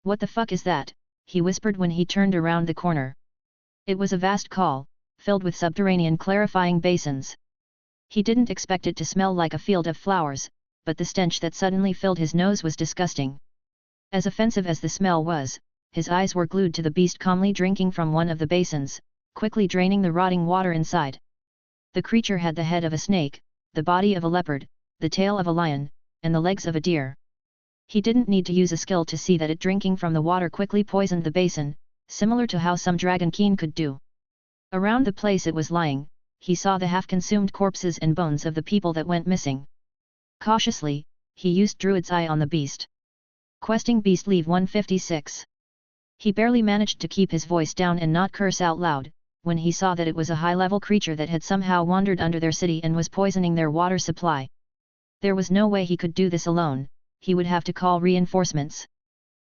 "What the fuck is that?" he whispered when he turned around the corner. It was a vast call, filled with subterranean clarifying basins. He didn't expect it to smell like a field of flowers, but the stench that suddenly filled his nose was disgusting. As offensive as the smell was, his eyes were glued to the beast calmly drinking from one of the basins, quickly draining the rotting water inside. The creature had the head of a snake, the body of a leopard, the tail of a lion, and the legs of a deer. He didn't need to use a skill to see that it drinking from the water quickly poisoned the basin, similar to how some dragon keen could do. Around the place it was lying, he saw the half-consumed corpses and bones of the people that went missing. Cautiously, he used Druid's Eye on the beast. Questing beast leave 156. He barely managed to keep his voice down and not curse out loud, when he saw that it was a high-level creature that had somehow wandered under their city and was poisoning their water supply. There was no way he could do this alone, he would have to call reinforcements.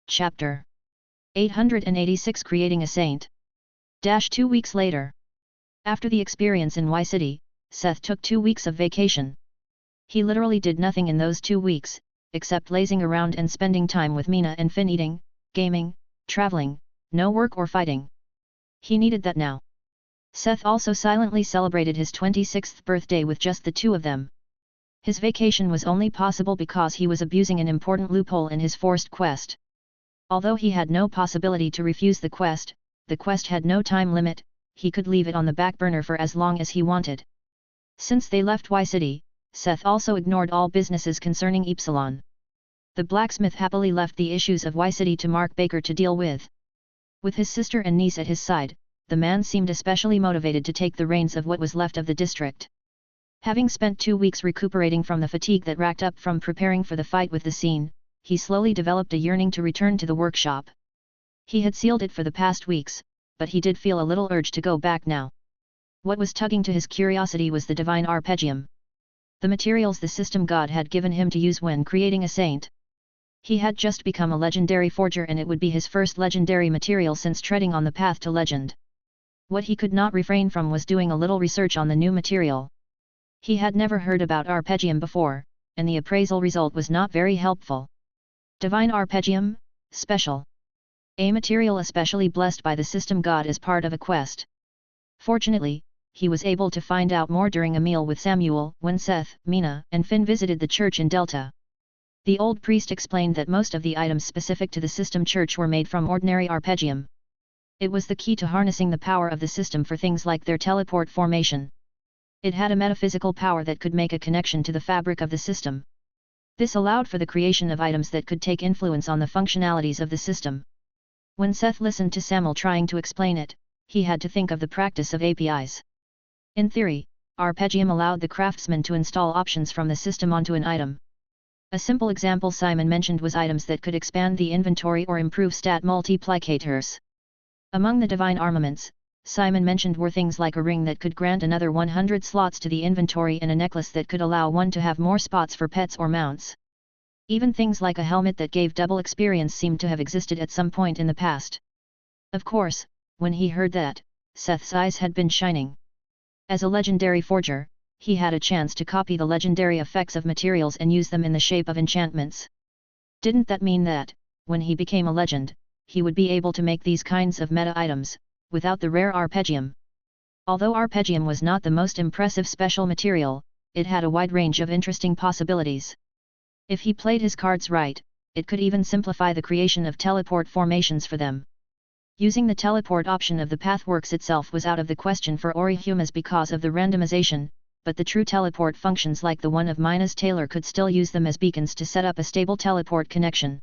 Chapter 886 Creating a Saint. 2 weeks later. After the experience in Y City, Seth took 2 weeks of vacation. He literally did nothing in those 2 weeks, except lazing around and spending time with Mina and Finn, eating, gaming, traveling, no work or fighting. He needed that now. Seth also silently celebrated his 26th birthday with just the two of them. His vacation was only possible because he was abusing an important loophole in his forced quest. Although he had no possibility to refuse the quest had no time limit, he could leave it on the back burner for as long as he wanted. Since they left Y City, Seth also ignored all businesses concerning Epsilon. The blacksmith happily left the issues of Y City to Mark Baker to deal with. With his sister and niece at his side, the man seemed especially motivated to take the reins of what was left of the district. Having spent 2 weeks recuperating from the fatigue that racked up from preparing for the fight with the scene, he slowly developed a yearning to return to the workshop. He had sealed it for the past weeks, but he did feel a little urge to go back now. What was tugging to his curiosity was the divine arpeggium. The materials the system god had given him to use when creating a saint. He had just become a legendary forger and it would be his first legendary material since treading on the path to legend. What he could not refrain from was doing a little research on the new material. He had never heard about arpeggium before, and the appraisal result was not very helpful. Divine arpeggium, special. A material especially blessed by the system god as part of a quest. Fortunately, he was able to find out more during a meal with Samuel when Seth, Mina, and Finn visited the church in Delta. The old priest explained that most of the items specific to the system church were made from ordinary arpeggium. It was the key to harnessing the power of the system for things like their teleport formation. It had a metaphysical power that could make a connection to the fabric of the system. This allowed for the creation of items that could take influence on the functionalities of the system. When Seth listened to Samuel trying to explain it, he had to think of the practice of APIs. In theory, arpeggium allowed the craftsman to install options from the system onto an item. A simple example Simon mentioned was items that could expand the inventory or improve stat multiplicators. Among the divine armaments, Simon mentioned were things like a ring that could grant another 100 slots to the inventory and a necklace that could allow one to have more spots for pets or mounts. Even things like a helmet that gave double experience seemed to have existed at some point in the past. Of course, when he heard that, Seth's eyes had been shining. As a legendary forger, he had a chance to copy the legendary effects of materials and use them in the shape of enchantments. Didn't that mean that, when he became a legend, he would be able to make these kinds of meta items, without the rare arpeggium? Although arpeggium was not the most impressive special material, it had a wide range of interesting possibilities. If he played his cards right, it could even simplify the creation of teleport formations for them. Using the teleport option of the Pathworks itself was out of the question for Orihumas because of the randomization, but the true teleport functions like the one of Minas Taylor could still use them as beacons to set up a stable teleport connection.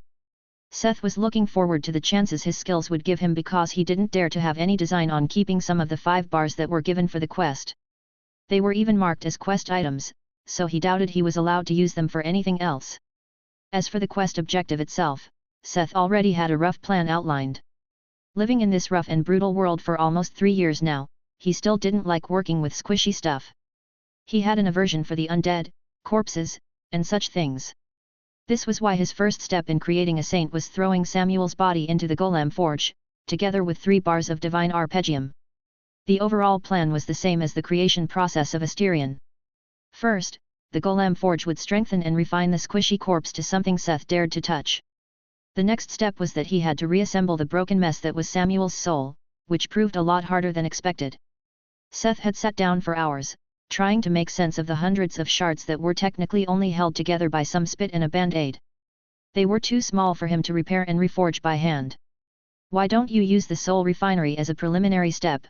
Seth was looking forward to the chances his skills would give him because he didn't dare to have any design on keeping some of the 5 bars that were given for the quest. They were even marked as quest items, so he doubted he was allowed to use them for anything else. As for the quest objective itself, Seth already had a rough plan outlined. Living in this rough and brutal world for almost 3 years now, he still didn't like working with squishy stuff. He had an aversion for the undead, corpses, and such things. This was why his first step in creating a saint was throwing Samuel's body into the golem forge, together with 3 bars of divine arpeggium. The overall plan was the same as the creation process of Asterion. First, the golem forge would strengthen and refine the squishy corpse to something Seth dared to touch. The next step was that he had to reassemble the broken mess that was Samuel's soul, which proved a lot harder than expected. Seth had sat down for hours, trying to make sense of the hundreds of shards that were technically only held together by some spit and a band-aid. They were too small for him to repair and reforge by hand. Why don't you use the soul refinery as a preliminary step?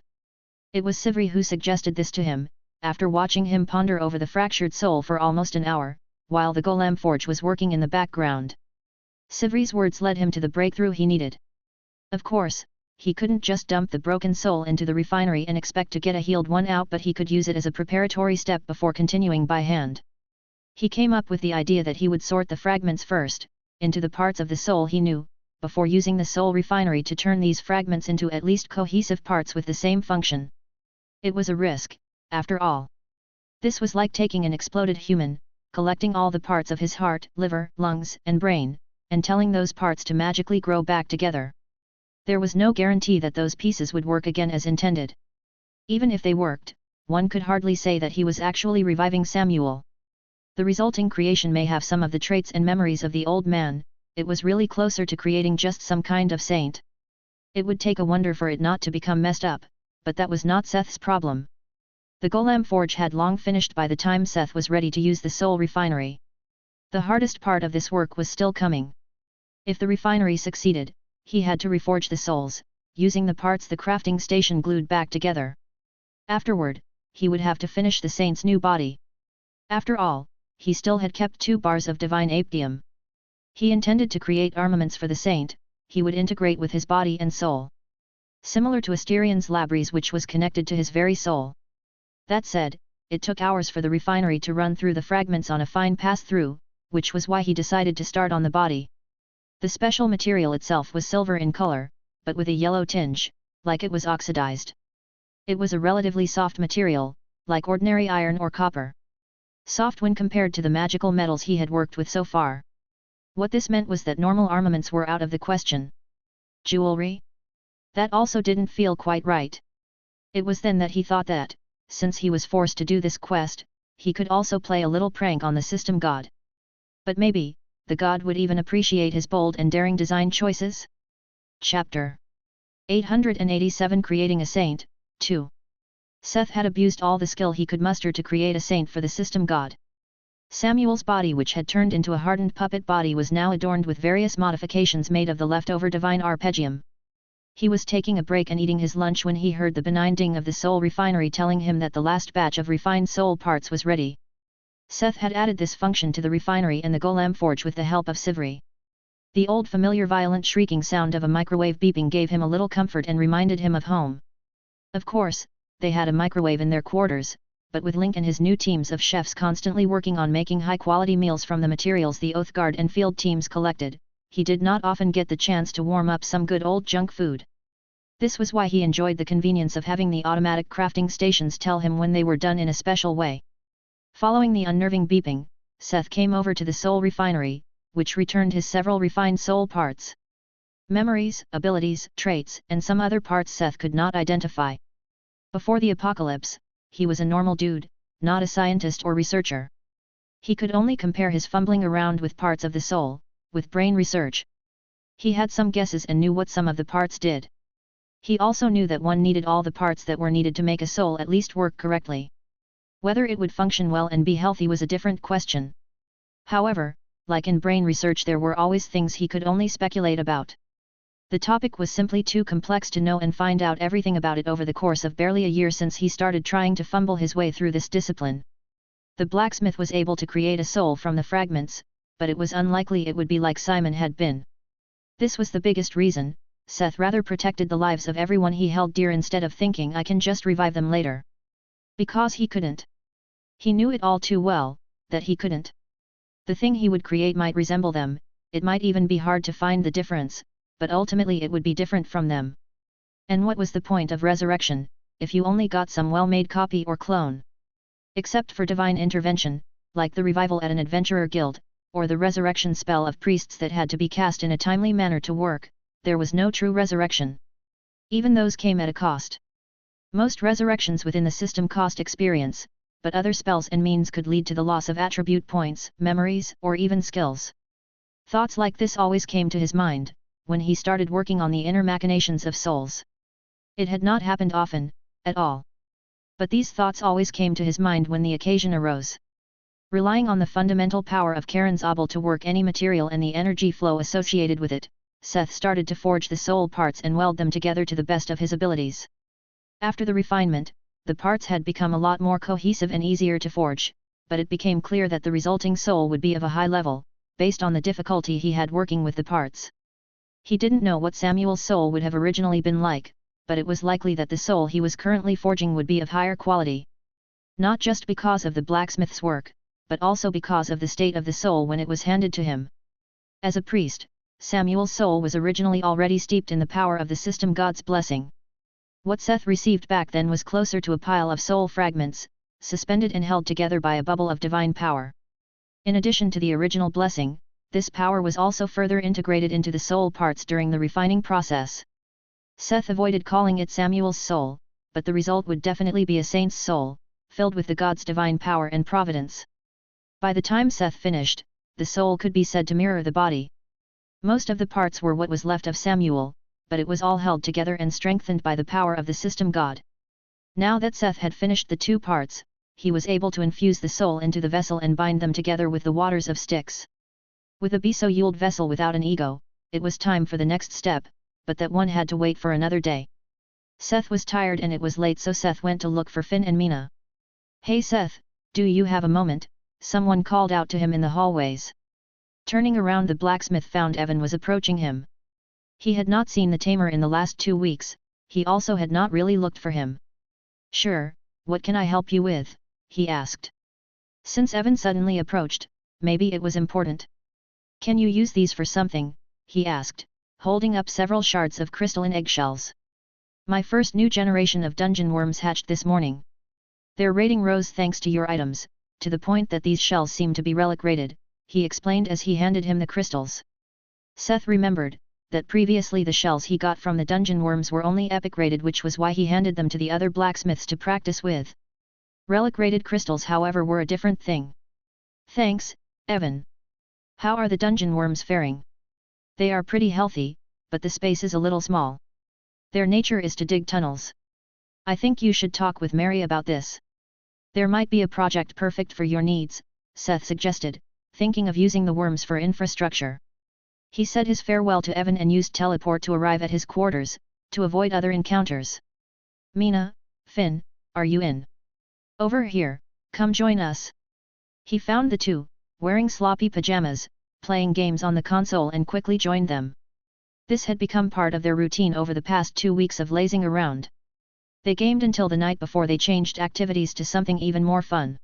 It was Sivri who suggested this to him, after watching him ponder over the fractured soul for almost an hour, while the golem forge was working in the background. Sivri's words led him to the breakthrough he needed. Of course, he couldn't just dump the broken soul into the refinery and expect to get a healed one out, but he could use it as a preparatory step before continuing by hand. He came up with the idea that he would sort the fragments first, into the parts of the soul he knew, before using the soul refinery to turn these fragments into at least cohesive parts with the same function. It was a risk, after all. This was like taking an exploded human, collecting all the parts of his heart, liver, lungs, and brain, and telling those parts to magically grow back together. There was no guarantee that those pieces would work again as intended. Even if they worked, one could hardly say that he was actually reviving Samuel. The resulting creation may have some of the traits and memories of the old man. It was really closer to creating just some kind of saint. It would take a wonder for it not to become messed up, but that was not Seth's problem. The golem forge had long finished by the time Seth was ready to use the soul refinery. The hardest part of this work was still coming. If the refinery succeeded, he had to reforge the souls, using the parts the crafting station glued back together. Afterward, he would have to finish the saint's new body. After all, he still had kept 2 bars of divine aptium. He intended to create armaments for the saint. He would integrate with his body and soul. Similar to Asterion's Labries, which was connected to his very soul. That said, it took hours for the refinery to run through the fragments on a fine pass-through, which was why he decided to start on the body. The special material itself was silver in color, but with a yellow tinge, like it was oxidized. It was a relatively soft material, like ordinary iron or copper. Soft when compared to the magical metals he had worked with so far. What this meant was that normal armaments were out of the question. Jewelry? That also didn't feel quite right. It was then that he thought that, since he was forced to do this quest, he could also play a little prank on the system god. But maybe, the god would even appreciate his bold and daring design choices? Chapter 887 Creating a Saint, 2. Seth had abused all the skill he could muster to create a saint for the system god. Samuel's body, which had turned into a hardened puppet body, was now adorned with various modifications made of the leftover divine arpeggium. He was taking a break and eating his lunch when he heard the benign ding of the soul refinery telling him that the last batch of refined soul parts was ready. Seth had added this function to the refinery and the golem forge with the help of Sivri. The old familiar violent shrieking sound of a microwave beeping gave him a little comfort and reminded him of home. Of course, they had a microwave in their quarters, but with Link and his new teams of chefs constantly working on making high-quality meals from the materials the Oathguard and field teams collected, he did not often get the chance to warm up some good old junk food. This was why he enjoyed the convenience of having the automatic crafting stations tell him when they were done in a special way. Following the unnerving beeping, Seth came over to the soul refinery, which returned his several refined soul parts. Memories, abilities, traits, and some other parts Seth could not identify. Before the apocalypse, he was a normal dude, not a scientist or researcher. He could only compare his fumbling around with parts of the soul, with brain research. He had some guesses and knew what some of the parts did. He also knew that one needed all the parts that were needed to make a soul at least work correctly. Whether it would function well and be healthy was a different question. However, like in brain research, there were always things he could only speculate about. The topic was simply too complex to know and find out everything about it over the course of barely a year since he started trying to fumble his way through this discipline. The blacksmith was able to create a soul from the fragments, but it was unlikely it would be like Simon had been. This was the biggest reason. Seth rather protected the lives of everyone he held dear instead of thinking I can just revive them later. Because he couldn't. He knew it all too well, that he couldn't. The thing he would create might resemble them, it might even be hard to find the difference, but ultimately it would be different from them. And what was the point of resurrection, if you only got some well-made copy or clone? Except for divine intervention, like the revival at an adventurer guild, or the resurrection spell of priests that had to be cast in a timely manner to work, there was no true resurrection. Even those came at a cost. Most resurrections within the system cost experience, but other spells and means could lead to the loss of attribute points, memories, or even skills. Thoughts like this always came to his mind, when he started working on the inner machinations of souls. It had not happened often, at all. But these thoughts always came to his mind when the occasion arose. Relying on the fundamental power of Karen's obel to work any material and the energy flow associated with it, Seth started to forge the soul parts and weld them together to the best of his abilities. After the refinement, the parts had become a lot more cohesive and easier to forge, but it became clear that the resulting soul would be of a high level, based on the difficulty he had working with the parts. He didn't know what Samuel's soul would have originally been like, but it was likely that the soul he was currently forging would be of higher quality. Not just because of the blacksmith's work, but also because of the state of the soul when it was handed to him. As a priest, Samuel's soul was originally already steeped in the power of the system God's blessing. What Seth received back then was closer to a pile of soul fragments, suspended and held together by a bubble of divine power. In addition to the original blessing, this power was also further integrated into the soul parts during the refining process. Seth avoided calling it Samuel's soul, but the result would definitely be a saint's soul, filled with the God's divine power and providence. By the time Seth finished, the soul could be said to mirror the body. Most of the parts were what was left of Samuel, but it was all held together and strengthened by the power of the system God. Now that Seth had finished the two parts, he was able to infuse the soul into the vessel and bind them together with the waters of Styx. With a Beso-Yuled vessel without an ego, it was time for the next step, but that one had to wait for another day. Seth was tired and it was late, so Seth went to look for Finn and Mina. "Hey Seth, do you have a moment?" someone called out to him in the hallways. Turning around, the blacksmith found Evan was approaching him. He had not seen the tamer in the last 2 weeks, he also had not really looked for him. "Sure, what can I help you with?" he asked. Since Evan suddenly approached, maybe it was important. "Can you use these for something?" he asked, holding up several shards of crystalline eggshells. "My first new generation of dungeon worms hatched this morning. Their rating rose thanks to your items, to the point that these shells seem to be relic rated," he explained as he handed him the crystals. Seth remembered that previously the shells he got from the dungeon worms were only epic rated, which was why he handed them to the other blacksmiths to practice with. Relic rated crystals, however, were a different thing. "Thanks, Evan. How are the dungeon worms faring?" "They are pretty healthy, but the space is a little small. Their nature is to dig tunnels. I think you should talk with Mary about this. There might be a project perfect for your needs," Seth suggested, thinking of using the worms for infrastructure. He said his farewell to Evan and used teleport to arrive at his quarters, to avoid other encounters. "Mina, Finn, are you in? Over here, come join us." He found the two, wearing sloppy pajamas, playing games on the console, and quickly joined them. This had become part of their routine over the past 2 weeks of lazing around. They gamed until the night before they changed activities to something even more fun.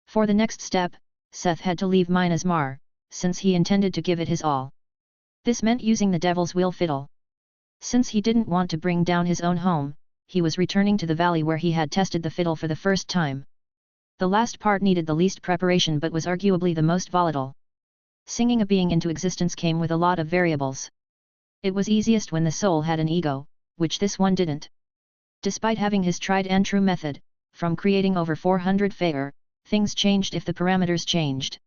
For the next step, Seth had to leave Mina's Mar, since he intended to give it his all. This meant using the Devil's Wheel fiddle. Since he didn't want to bring down his own home, he was returning to the valley where he had tested the fiddle for the first time. The last part needed the least preparation but was arguably the most volatile. Singing a being into existence came with a lot of variables. It was easiest when the soul had an ego, which this one didn't. Despite having his tried and true method, from creating over 400 fair, things changed if the parameters changed.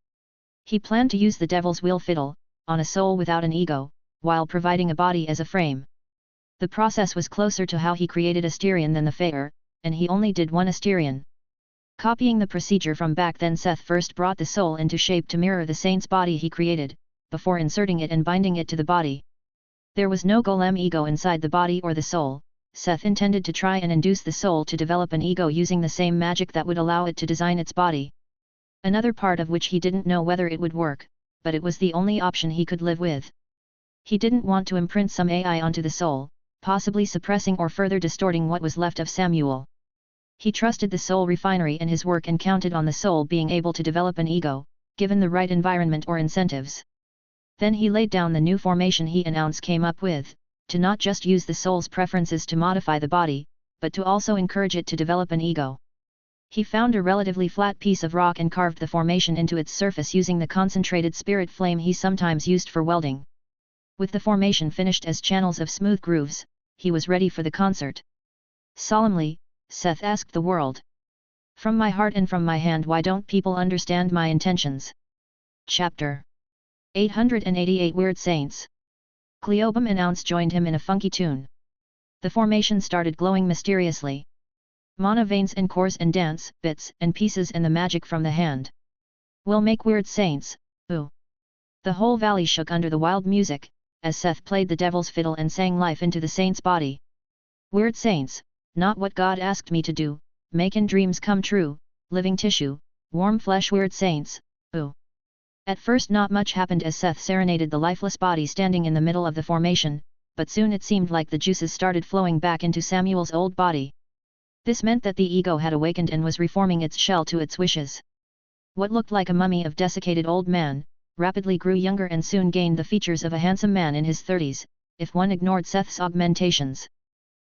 He planned to use the Devil's Wheel fiddle, on a soul without an ego, while providing a body as a frame. The process was closer to how he created Asterion than the fair, and he only did one Asterion. Copying the procedure from back then, Seth first brought the soul into shape to mirror the saint's body he created, before inserting it and binding it to the body. There was no golem ego inside the body or the soul. Seth intended to try and induce the soul to develop an ego using the same magic that would allow it to design its body. Another part of which he didn't know whether it would work, but it was the only option he could live with. He didn't want to imprint some AI onto the soul, possibly suppressing or further distorting what was left of Samuel. He trusted the soul refinery in his work and counted on the soul being able to develop an ego, given the right environment or incentives. Then he laid down the new formation he and Ounce came up with, to not just use the soul's preferences to modify the body, but to also encourage it to develop an ego. He found a relatively flat piece of rock and carved the formation into its surface using the concentrated spirit flame he sometimes used for welding. With the formation finished as channels of smooth grooves, he was ready for the concert. Solemnly, Seth asked the world. From my heart and from my hand, why don't people understand my intentions? Chapter 888 Weird Saints. Cleobum and Ounce joined him in a funky tune. The formation started glowing mysteriously. Mana veins and cores and dance, bits and pieces and the magic from the hand. We'll make weird saints, ooh. The whole valley shook under the wild music, as Seth played the devil's fiddle and sang life into the saint's body. Weird saints, not what God asked me to do, makin' dreams come true, living tissue, warm flesh weird saints, ooh. At first not much happened as Seth serenaded the lifeless body standing in the middle of the formation, but soon it seemed like the juices started flowing back into Samuel's old body. This meant that the ego had awakened and was reforming its shell to its wishes. What looked like a mummy of desiccated old man, rapidly grew younger and soon gained the features of a handsome man in his 30s, if one ignored Seth's augmentations.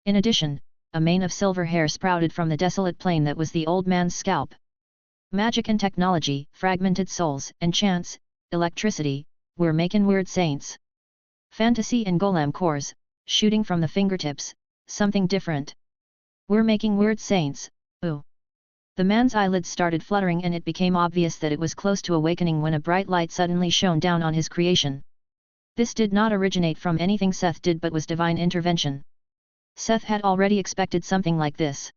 In addition, a mane of silver hair sprouted from the desolate plain that was the old man's scalp. Magic and technology, fragmented souls, enchants, electricity, we're making weird saints. Fantasy and golem cores, shooting from the fingertips, something different. We're making weird saints, ooh. The man's eyelids started fluttering and it became obvious that it was close to awakening when a bright light suddenly shone down on his creation. This did not originate from anything Seth did but was divine intervention. Seth had already expected something like this.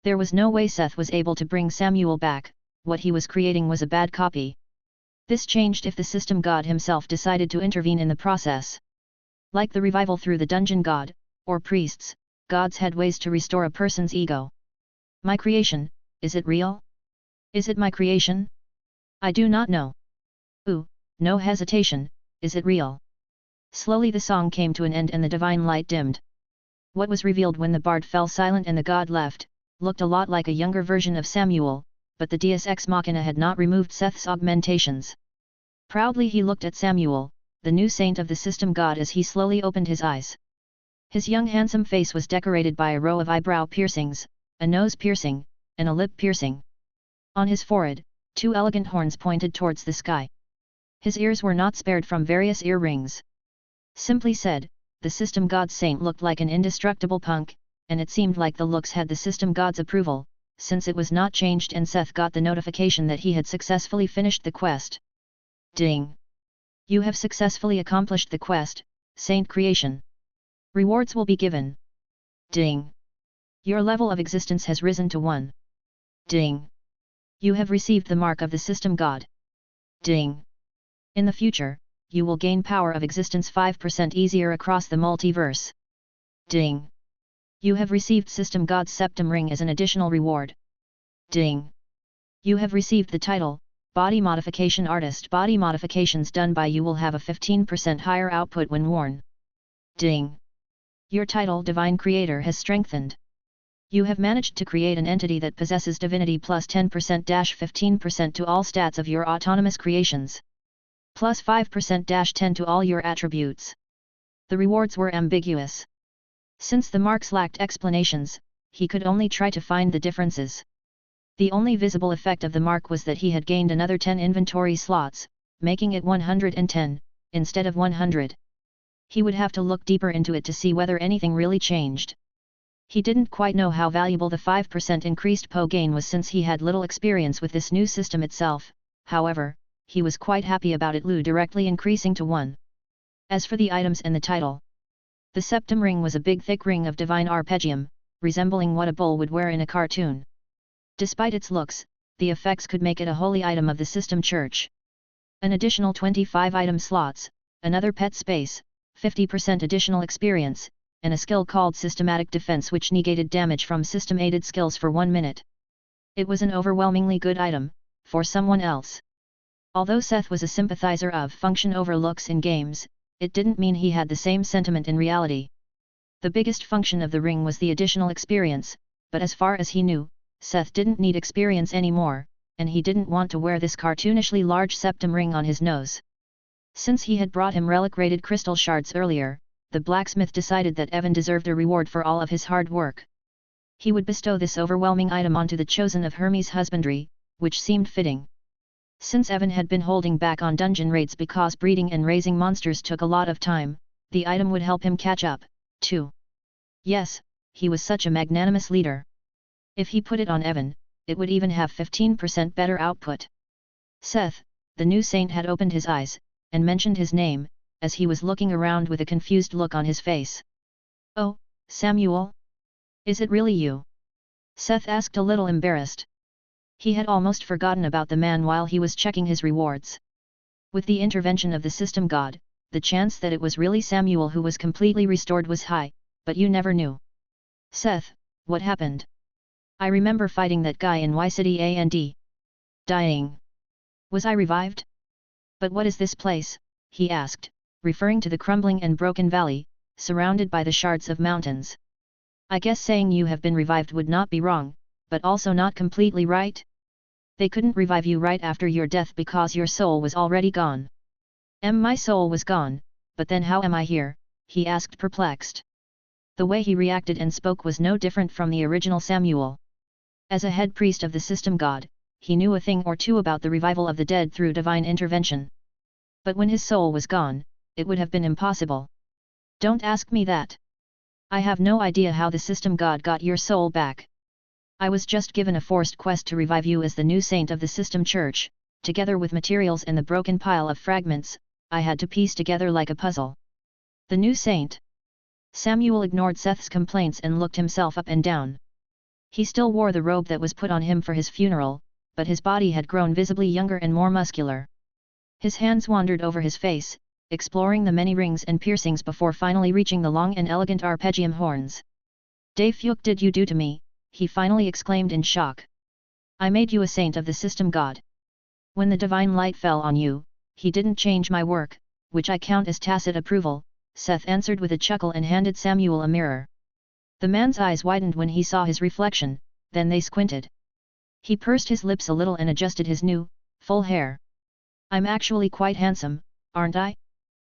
There was no way Seth was able to bring Samuel back, what he was creating was a bad copy. This changed if the system god himself decided to intervene in the process. Like the revival through the dungeon god, or priests, gods had ways to restore a person's ego. My creation, is it real? Is it my creation? I do not know. Ooh, no hesitation, is it real? Slowly the song came to an end and the divine light dimmed. What was revealed when the bard fell silent and the god left, looked a lot like a younger version of Samuel, but the Deus Ex Machina had not removed Seth's augmentations. Proudly he looked at Samuel, the new saint of the system god, as he slowly opened his eyes. His young handsome face was decorated by a row of eyebrow piercings, a nose piercing, and a lip piercing. On his forehead, 2 elegant horns pointed towards the sky. His ears were not spared from various earrings. Simply said, the system god's saint looked like an indestructible punk, and it seemed like the looks had the system god's approval, since it was not changed and Seth got the notification that he had successfully finished the quest. Ding! You have successfully accomplished the quest, Saint Creation. Rewards will be given. Ding! Your level of existence has risen to 1. Ding! You have received the mark of the system god. Ding! In the future, you will gain power of existence 5% easier across the multiverse. Ding! You have received System God's Septum Ring as an additional reward. Ding! You have received the title, Body Modification Artist. Body modifications done by you will have a 15% higher output when worn. Ding! Your title, Divine Creator, has strengthened. You have managed to create an entity that possesses divinity plus 10%-15% to all stats of your autonomous creations. Plus 5%-10 to all your attributes. The rewards were ambiguous. Since the marks lacked explanations, he could only try to find the differences. The only visible effect of the mark was that he had gained another 10 inventory slots, making it 110, instead of 100. He would have to look deeper into it to see whether anything really changed. He didn't quite know how valuable the 5% increased PO gain was since he had little experience with this new system itself, however, he was quite happy about it directly increasing to 1. As for the items and the title, the septum ring was a big thick ring of divine arpeggium, resembling what a bull would wear in a cartoon. Despite its looks, the effects could make it a holy item of the system church. An additional 25 item slots, another pet space, 50% additional experience, and a skill called Systematic Defense which negated damage from system-aided skills for 1 minute. It was an overwhelmingly good item, for someone else. Although Seth was a sympathizer of function over looks in games, it didn't mean he had the same sentiment in reality. The biggest function of the ring was the additional experience, but as far as he knew, Seth didn't need experience anymore, and he didn't want to wear this cartoonishly large septum ring on his nose. Since he had brought him relic-rated crystal shards earlier, the blacksmith decided that Evan deserved a reward for all of his hard work. He would bestow this overwhelming item onto the chosen of Hermes' husbandry, which seemed fitting. Since Evan had been holding back on dungeon raids because breeding and raising monsters took a lot of time, the item would help him catch up, too. Yes, he was such a magnanimous leader. If he put it on Evan, it would even have 15% better output. Seth, the new saint, had opened his eyes, and mentioned his name, as he was looking around with a confused look on his face. "Oh, Samuel? Is it really you?" Seth asked, a little embarrassed. He had almost forgotten about the man while he was checking his rewards. With the intervention of the system god, the chance that it was really Samuel who was completely restored was high, but you never knew. "Seth, what happened? I remember fighting that guy in Y-City and dying. Was I revived? But what is this place?" he asked, referring to the crumbling and broken valley, surrounded by the shards of mountains. "I guess saying you have been revived would not be wrong, but also not completely right? They couldn't revive you right after your death because your soul was already gone." My soul was gone, but then how am I here?" he asked, perplexed. The way he reacted and spoke was no different from the original Samuel. As a head priest of the system god, he knew a thing or two about the revival of the dead through divine intervention. But when his soul was gone, it would have been impossible. "Don't ask me that. I have no idea how the system god got your soul back. I was just given a forced quest to revive you as the new saint of the system church, together with materials and the broken pile of fragments, I had to piece together like a puzzle." The new saint? Samuel ignored Seth's complaints and looked himself up and down. He still wore the robe that was put on him for his funeral, but his body had grown visibly younger and more muscular. His hands wandered over his face, exploring the many rings and piercings before finally reaching the long and elegant arpeggium horns. "De fuck did you do to me?" he finally exclaimed in shock. "I made you a saint of the system god. When the divine light fell on you, he didn't change my work, which I count as tacit approval," Seth answered with a chuckle and handed Samuel a mirror. The man's eyes widened when he saw his reflection, then they squinted. He pursed his lips a little and adjusted his new, full hair. "I'm actually quite handsome, aren't I?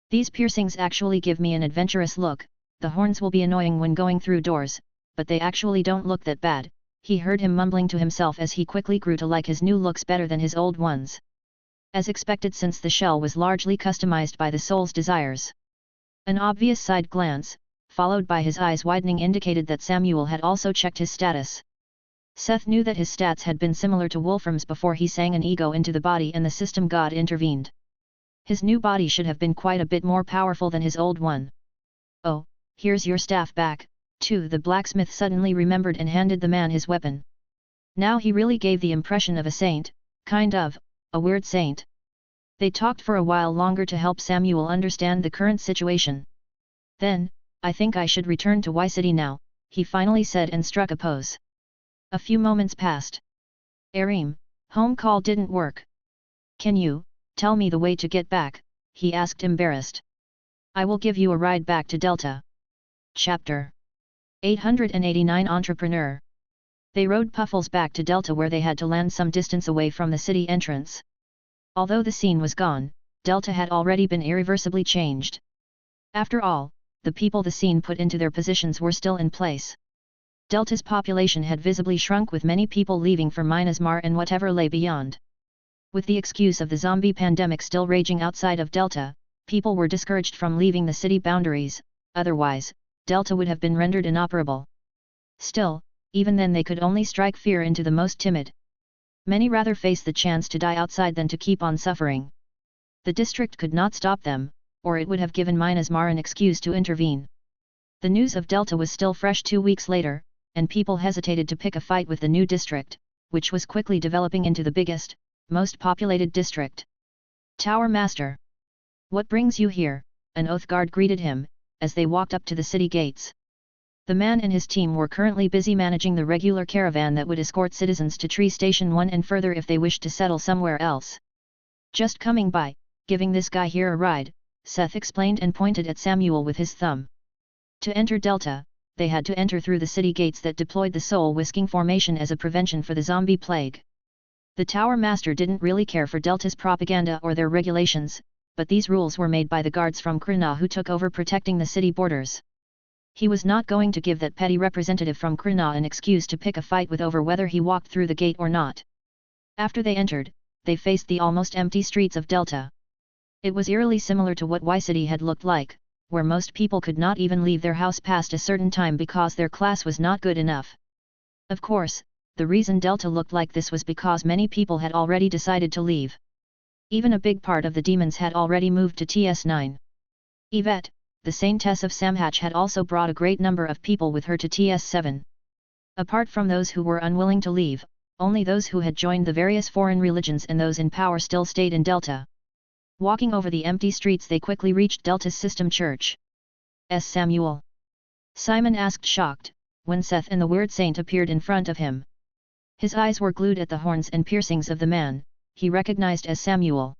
These piercings actually give me an adventurous look. The horns will be annoying when going through doors, but they actually don't look that bad," he heard him mumbling to himself as he quickly grew to like his new looks better than his old ones. As expected, since the shell was largely customized by the soul's desires. An obvious side glance, followed by his eyes widening, indicated that Samuel had also checked his status. Seth knew that his stats had been similar to Wolfram's before he sang an ego into the body and the system god intervened. His new body should have been quite a bit more powerful than his old one. "Oh, here's your staff back, too," the blacksmith suddenly remembered and handed the man his weapon. Now he really gave the impression of a saint, kind of, a weird saint. They talked for a while longer to help Samuel understand the current situation. Then, "I think I should return to Y-City now," he finally said and struck a pose. A few moments passed. "Arim, home call didn't work. Can you tell me the way to get back?" he asked, embarrassed. "I will give you a ride back to Delta." Chapter 889 Entrepreneur. They rode Puffles back to Delta, where they had to land some distance away from the city entrance. Although the scene was gone, Delta had already been irreversibly changed. After all, the people the scene put into their positions were still in place. Delta's population had visibly shrunk, with many people leaving for Myanmar and whatever lay beyond. With the excuse of the zombie pandemic still raging outside of Delta, people were discouraged from leaving the city boundaries, otherwise, Delta would have been rendered inoperable. Still, even then they could only strike fear into the most timid. Many rather face the chance to die outside than to keep on suffering. The district could not stop them, or it would have given Myanmar an excuse to intervene. The news of Delta was still fresh 2 weeks later, and people hesitated to pick a fight with the new district, which was quickly developing into the biggest, most populated district. Tower Master. What brings you here? An oath guard greeted him, as they walked up to the city gates. The man and his team were currently busy managing the regular caravan that would escort citizens to Tree Station 1 and further if they wished to settle somewhere else. Just coming by, giving this guy here a ride, Seth explained and pointed at Samuel with his thumb. To enter Delta, they had to enter through the city gates that deployed the soul-whisking formation as a prevention for the zombie plague. The Tower Master didn't really care for Delta's propaganda or their regulations, but these rules were made by the guards from Krina who took over protecting the city borders. He was not going to give that petty representative from Krina an excuse to pick a fight with over whether he walked through the gate or not. After they entered, they faced the almost empty streets of Delta. It was eerily similar to what Y City had looked like, where most people could not even leave their house past a certain time because their class was not good enough. Of course, the reason Delta looked like this was because many people had already decided to leave. Even a big part of the demons had already moved to TS9. Yvette, the Saintess of Samhach, had also brought a great number of people with her to TS7. Apart from those who were unwilling to leave, only those who had joined the various foreign religions and those in power still stayed in Delta. Walking over the empty streets, they quickly reached Delta's system church. Samuel? Simon asked, shocked, when Seth and the weird saint appeared in front of him. His eyes were glued at the horns and piercings of the man he recognized as Samuel.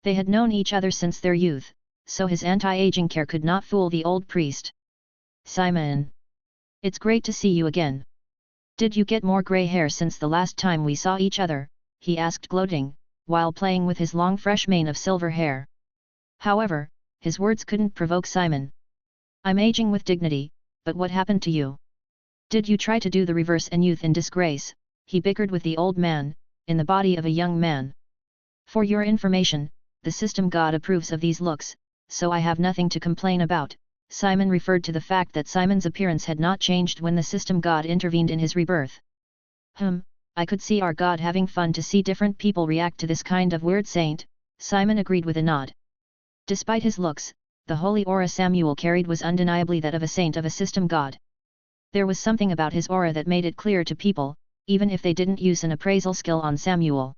They had known each other since their youth, so his anti-aging care could not fool the old priest. Simon. It's great to see you again. Did you get more grey hair since the last time we saw each other? He asked, gloating, while playing with his long fresh mane of silver hair. However, his words couldn't provoke Simon. I'm aging with dignity, but what happened to you? Did you try to do the reverse and youth in disgrace? He bickered with the old man, in the body of a young man. For your information, the system god approves of these looks, so I have nothing to complain about. Simon referred to the fact that Simon's appearance had not changed when the system god intervened in his rebirth. I could see our god having fun to see different people react to this kind of weird saint, Simon agreed with a nod. Despite his looks, the holy aura Samuel carried was undeniably that of a saint of a system god. There was something about his aura that made it clear to people, even if they didn't use an appraisal skill on Samuel.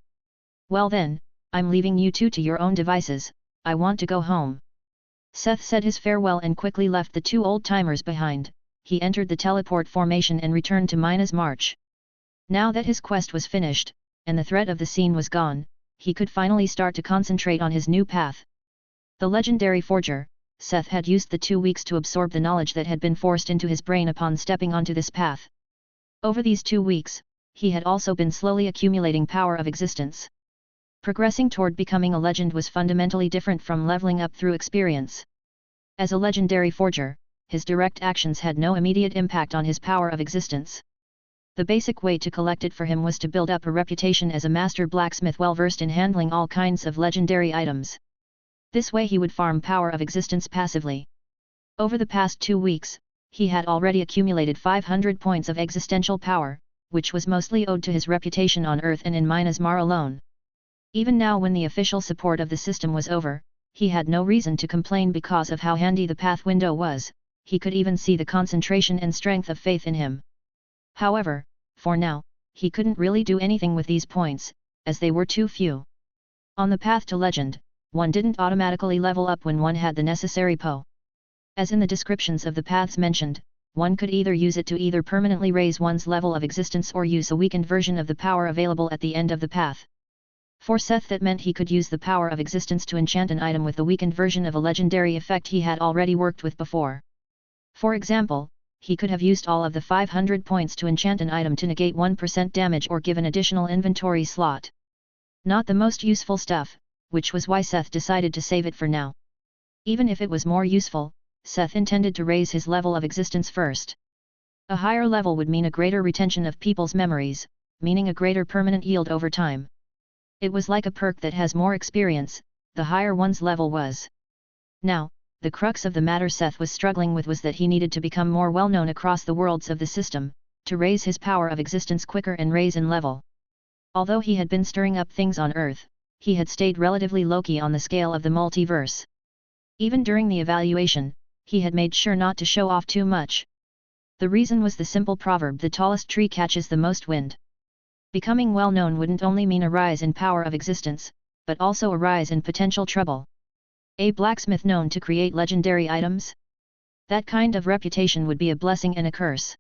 Well then, I'm leaving you two to your own devices, I want to go home. Seth said his farewell and quickly left the two old-timers behind. He entered the teleport formation and returned to Mina's march. Now that his quest was finished, and the threat of the scene was gone, he could finally start to concentrate on his new path. The legendary forger, Seth had used the 2 weeks to absorb the knowledge that had been forced into his brain upon stepping onto this path. Over these 2 weeks, he had also been slowly accumulating power of existence. Progressing toward becoming a legend was fundamentally different from leveling up through experience. As a legendary forger, his direct actions had no immediate impact on his power of existence. The basic way to collect it for him was to build up a reputation as a master blacksmith well versed in handling all kinds of legendary items. This way he would farm power of existence passively. Over the past 2 weeks, he had already accumulated 500 points of existential power, which was mostly owed to his reputation on Earth and in Myanmar alone. Even now, when the official support of the system was over, he had no reason to complain because of how handy the path window was. He could even see the concentration and strength of faith in him. However, for now, he couldn't really do anything with these points, as they were too few. On the path to legend, one didn't automatically level up when one had the necessary PO. As in the descriptions of the paths mentioned, one could either use it to either permanently raise one's level of existence or use a weakened version of the power available at the end of the path. For Seth, that meant he could use the power of existence to enchant an item with the weakened version of a legendary effect he had already worked with before. For example, he could have used all of the 500 points to enchant an item to negate 1% damage or give an additional inventory slot. Not the most useful stuff, which was why Seth decided to save it for now. Even if it was more useful, Seth intended to raise his level of existence first. A higher level would mean a greater retention of people's memories, meaning a greater permanent yield over time. It was like a perk that has more experience, the higher one's level was. Now, the crux of the matter Seth was struggling with was that he needed to become more well-known across the worlds of the system, to raise his power of existence quicker and raise in level. Although he had been stirring up things on Earth, he had stayed relatively low-key on the scale of the multiverse. Even during the evaluation, he had made sure not to show off too much. The reason was the simple proverb, the tallest tree catches the most wind. Becoming well-known wouldn't only mean a rise in power of existence, but also a rise in potential trouble. A blacksmith known to create legendary items? That kind of reputation would be a blessing and a curse.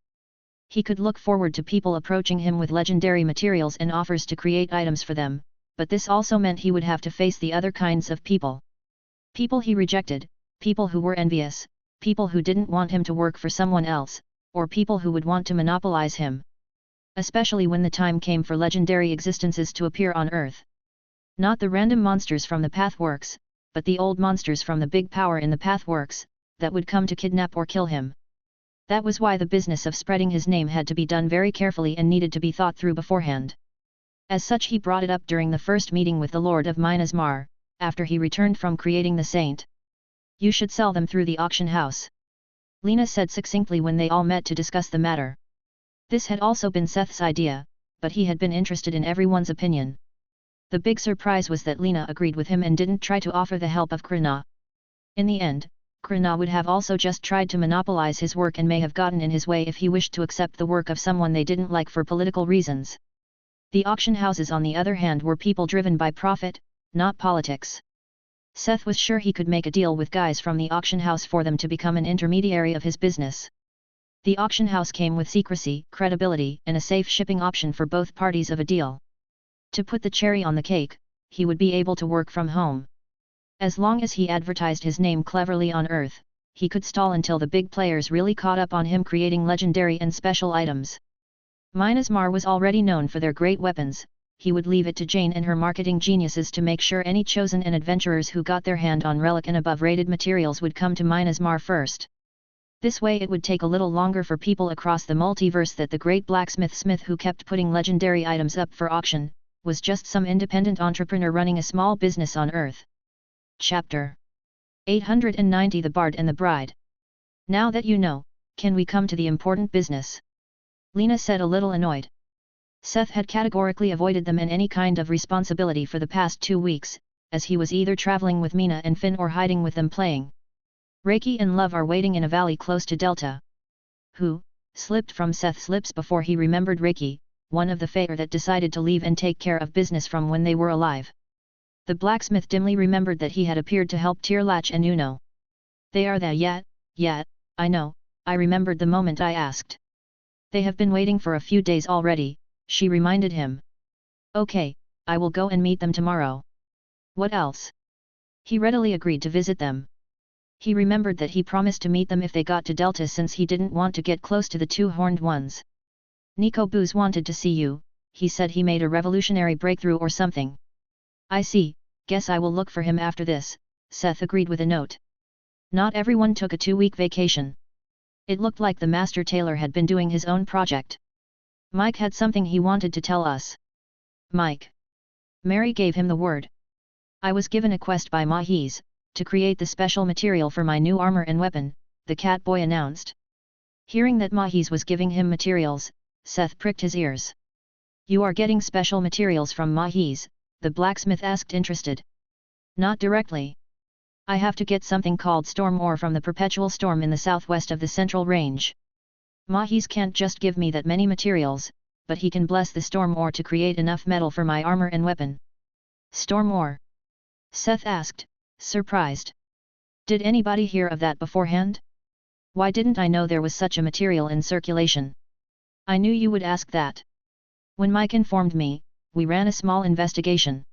He could look forward to people approaching him with legendary materials and offers to create items for them, but this also meant he would have to face the other kinds of people. People he rejected, people who were envious, people who didn't want him to work for someone else, or people who would want to monopolize him. Especially when the time came for legendary existences to appear on Earth. Not the random monsters from the Pathworks, but the old monsters from the big power in the Pathworks, that would come to kidnap or kill him. That was why the business of spreading his name had to be done very carefully and needed to be thought through beforehand. As such, he brought it up during the first meeting with the Lord of Minas Mar, after he returned from creating the saint. You should sell them through the auction house. Lena said succinctly when they all met to discuss the matter. This had also been Seth's idea, but he had been interested in everyone's opinion. The big surprise was that Lena agreed with him and didn't try to offer the help of Krishna. In the end, Krishna would have also just tried to monopolize his work and may have gotten in his way if he wished to accept the work of someone they didn't like for political reasons. The auction houses on the other hand were people driven by profit, not politics. Seth was sure he could make a deal with guys from the auction house for them to become an intermediary of his business. The auction house came with secrecy, credibility, and a safe shipping option for both parties of a deal. To put the cherry on the cake, he would be able to work from home. As long as he advertised his name cleverly on Earth, he could stall until the big players really caught up on him creating legendary and special items. Minas Mar was already known for their great weapons. He would leave it to Jane and her marketing geniuses to make sure any chosen and adventurers who got their hand on relic and above rated materials would come to Minas Mar first. This way it would take a little longer for people across the multiverse that the great blacksmith Smith who kept putting legendary items up for auction, was just some independent entrepreneur running a small business on Earth. Chapter 890 The Bard and the Bride. Now that you know, can we come to the important business? Lena said a little annoyed. Seth had categorically avoided them and any kind of responsibility for the past 2 weeks, as he was either traveling with Mina and Finn or hiding with them playing. Reiki and Love are waiting in a valley close to Delta. Who? Slipped from Seth's lips before he remembered Reiki, one of the Fae that decided to leave and take care of business from when they were alive. The blacksmith dimly remembered that he had appeared to help Tirlach and Uno. They are there yet, I know, I remembered the moment I asked. They have been waiting for a few days already, she reminded him. Okay, I will go and meet them tomorrow. What else? He readily agreed to visit them. He remembered that he promised to meet them if they got to Delta since he didn't want to get close to the two-horned ones. Nico Booz wanted to see you, he said he made a revolutionary breakthrough or something. I see, guess I will look for him after this, Seth agreed with a note. Not everyone took a 2-week vacation. It looked like the master tailor had been doing his own project. Mike had something he wanted to tell us. Mike. Mary gave him the word. I was given a quest by Mahis, to create the special material for my new armor and weapon, the cat boy announced. Hearing that Mahis was giving him materials, Seth pricked his ears. You are getting special materials from Mahis, the blacksmith asked interested. Not directly. I have to get something called storm ore from the perpetual storm in the southwest of the central range. Mahis can't just give me that many materials, but he can bless the storm ore to create enough metal for my armor and weapon. Storm ore? Seth asked, surprised. Did anybody hear of that beforehand? Why didn't I know there was such a material in circulation? I knew you would ask that. When Mike informed me, we ran a small investigation.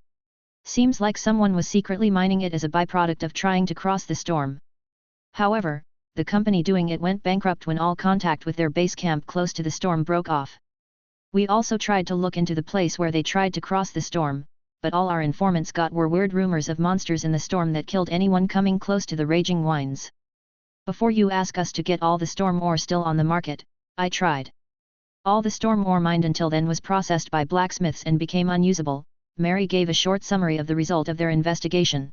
Seems like someone was secretly mining it as a byproduct of trying to cross the storm. However, the company doing it went bankrupt when all contact with their base camp close to the storm broke off. We also tried to look into the place where they tried to cross the storm, but all our informants got were weird rumors of monsters in the storm that killed anyone coming close to the raging winds. Before you ask us to get all the storm ore still on the market, I tried. All the storm ore mined until then was processed by blacksmiths and became unusable. Mary gave a short summary of the result of their investigation.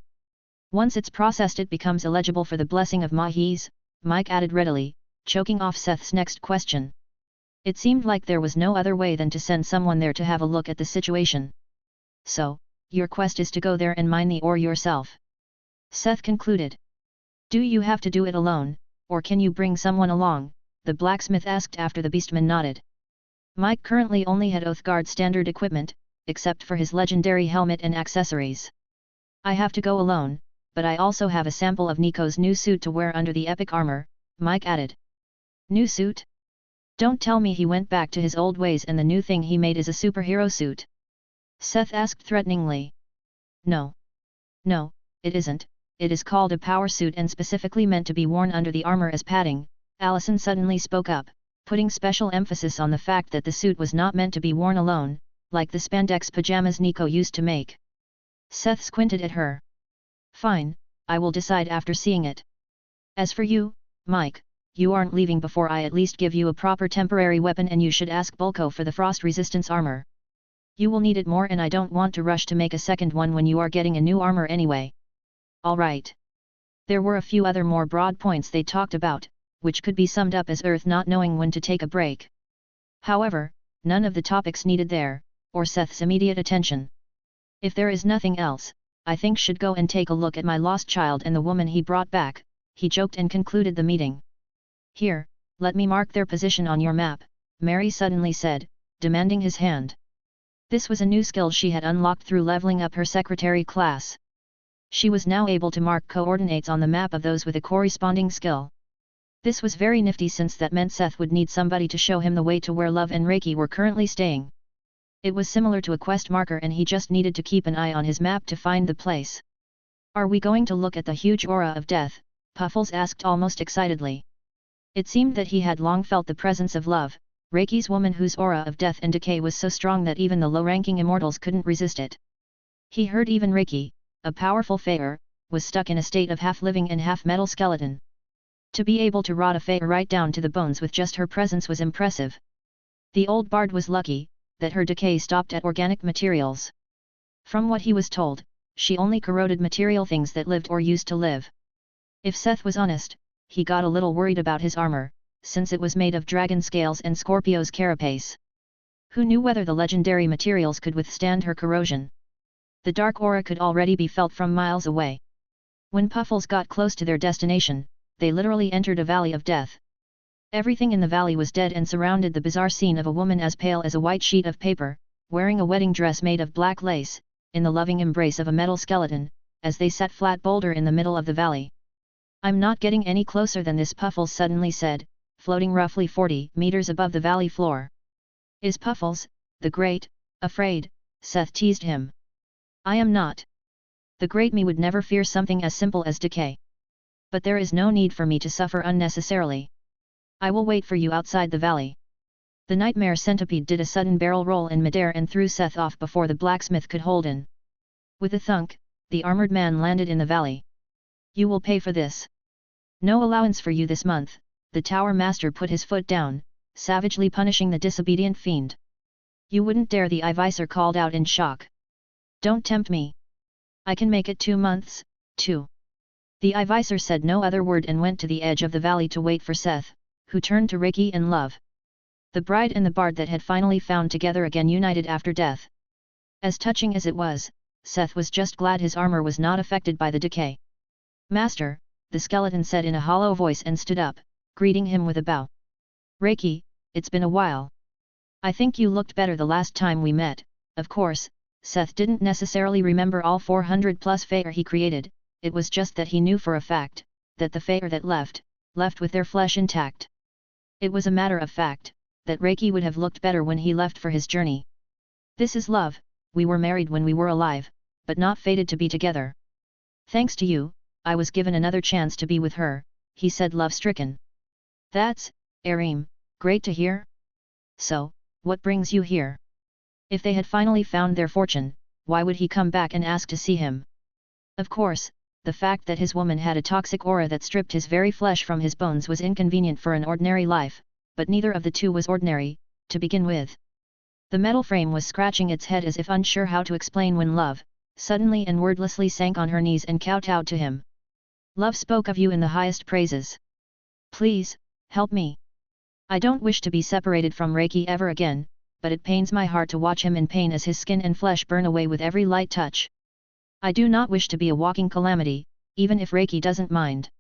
Once it's processed it becomes eligible for the blessing of Mahis, Mike added readily, choking off Seth's next question. It seemed like there was no other way than to send someone there to have a look at the situation. So, your quest is to go there and mine the ore yourself? Seth concluded. Do you have to do it alone, or can you bring someone along? The blacksmith asked after the beastman nodded. Mike currently only had Oathguard standard equipment, except for his legendary helmet and accessories. I have to go alone, but I also have a sample of Nico's new suit to wear under the epic armor, Mike added. New suit? Don't tell me he went back to his old ways and the new thing he made is a superhero suit? Seth asked threateningly. No. No, it isn't, it is called a power suit and specifically meant to be worn under the armor as padding, Allison suddenly spoke up, putting special emphasis on the fact that the suit was not meant to be worn alone, like the spandex pajamas Nico used to make. Seth squinted at her. Fine, I will decide after seeing it. As for you, Mike, you aren't leaving before I at least give you a proper temporary weapon and you should ask Bulko for the frost resistance armor. You will need it more and I don't want to rush to make a second one when you are getting a new armor anyway. Alright. There were a few other more broad points they talked about, which could be summed up as Earth not knowing when to take a break. However, none of the topics needed their, or Seth's immediate attention. If there is nothing else, I think should go and take a look at my lost child and the woman he brought back, he joked and concluded the meeting. Here, let me mark their position on your map, Mary suddenly said, demanding his hand. This was a new skill she had unlocked through leveling up her secretary class. She was now able to mark coordinates on the map of those with a corresponding skill. This was very nifty since that meant Seth would need somebody to show him the way to where Love and Reiki were currently staying. It was similar to a quest marker and he just needed to keep an eye on his map to find the place. Are we going to look at the huge aura of death? Puffles asked almost excitedly. It seemed that he had long felt the presence of Love, Reiki's woman whose aura of death and decay was so strong that even the low-ranking immortals couldn't resist it. He heard even Reiki, a powerful faer, was stuck in a state of half-living and half-metal skeleton. To be able to rot a faer right down to the bones with just her presence was impressive. The old bard was lucky that her decay stopped at organic materials. From what he was told, she only corroded material things that lived or used to live. If Seth was honest, he got a little worried about his armor, since it was made of dragon scales and Scorpio's carapace. Who knew whether the legendary materials could withstand her corrosion? The dark aura could already be felt from miles away. When Puffles got close to their destination, they literally entered a valley of death. Everything in the valley was dead and surrounded the bizarre scene of a woman as pale as a white sheet of paper, wearing a wedding dress made of black lace, in the loving embrace of a metal skeleton, as they sat flat boulder in the middle of the valley. I'm not getting any closer than this, Puffles suddenly said, floating roughly 40 meters above the valley floor. Is Puffles, the Great, afraid? Seth teased him. I am not. The Great me would never fear something as simple as decay. But there is no need for me to suffer unnecessarily. I will wait for you outside the valley. The nightmare centipede did a sudden barrel roll in midair and threw Seth off before the blacksmith could hold in. With a thunk, the armored man landed in the valley. You will pay for this. No allowance for you this month. The tower master put his foot down, savagely punishing the disobedient fiend. You wouldn't dare, the Ivisor called out in shock. Don't tempt me. I can make it 2 months, too. The Ivisor said no other word and went to the edge of the valley to wait for Seth, who turned to Reiki and Love. The bride and the bard that had finally found together again united after death. As touching as it was, Seth was just glad his armor was not affected by the decay. Master, the skeleton said in a hollow voice and stood up, greeting him with a bow. Reiki, it's been a while. I think you looked better the last time we met. Of course, Seth didn't necessarily remember all 400 plus faer he created, it was just that he knew for a fact, that the faer that left with their flesh intact. It was a matter of fact, that Reiki would have looked better when he left for his journey. This is Love, we were married when we were alive, but not fated to be together. Thanks to you, I was given another chance to be with her, he said, love-stricken. That's, Arim, great to hear. So, what brings you here? If they had finally found their fortune, why would he come back and ask to see him? Of course, the fact that his woman had a toxic aura that stripped his very flesh from his bones was inconvenient for an ordinary life, but neither of the two was ordinary, to begin with. The metal frame was scratching its head as if unsure how to explain when Love, suddenly and wordlessly sank on her knees and kowtowed to him. Love spoke of you in the highest praises. Please, help me. I don't wish to be separated from Reiki ever again, but it pains my heart to watch him in pain as his skin and flesh burn away with every light touch. I do not wish to be a walking calamity, even if Reiki doesn't mind.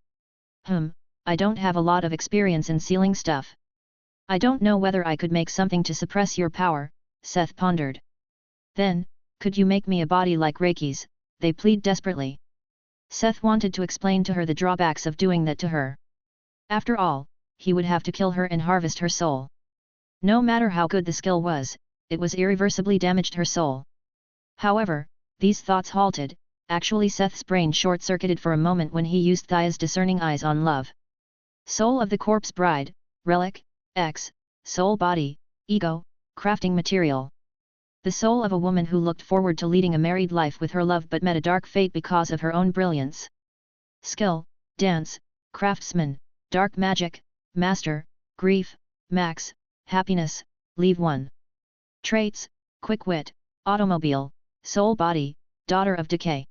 I don't have a lot of experience in sealing stuff. I don't know whether I could make something to suppress your power, Seth pondered. Then, could you make me a body like Reiki's, they plead desperately. Seth wanted to explain to her the drawbacks of doing that to her. After all, he would have to kill her and harvest her soul. No matter how good the skill was, it was irreversibly damaged her soul. However, these thoughts halted. Actually Seth's brain short-circuited for a moment when he used Thaya's discerning eyes on Love. Soul of the corpse bride, relic, X, soul body, ego, crafting material. The soul of a woman who looked forward to leading a married life with her love but met a dark fate because of her own brilliance. Skill, dance, craftsman, dark magic, master, grief, max, happiness, leave 1. Traits, quick wit, automobile, soul body, daughter of decay.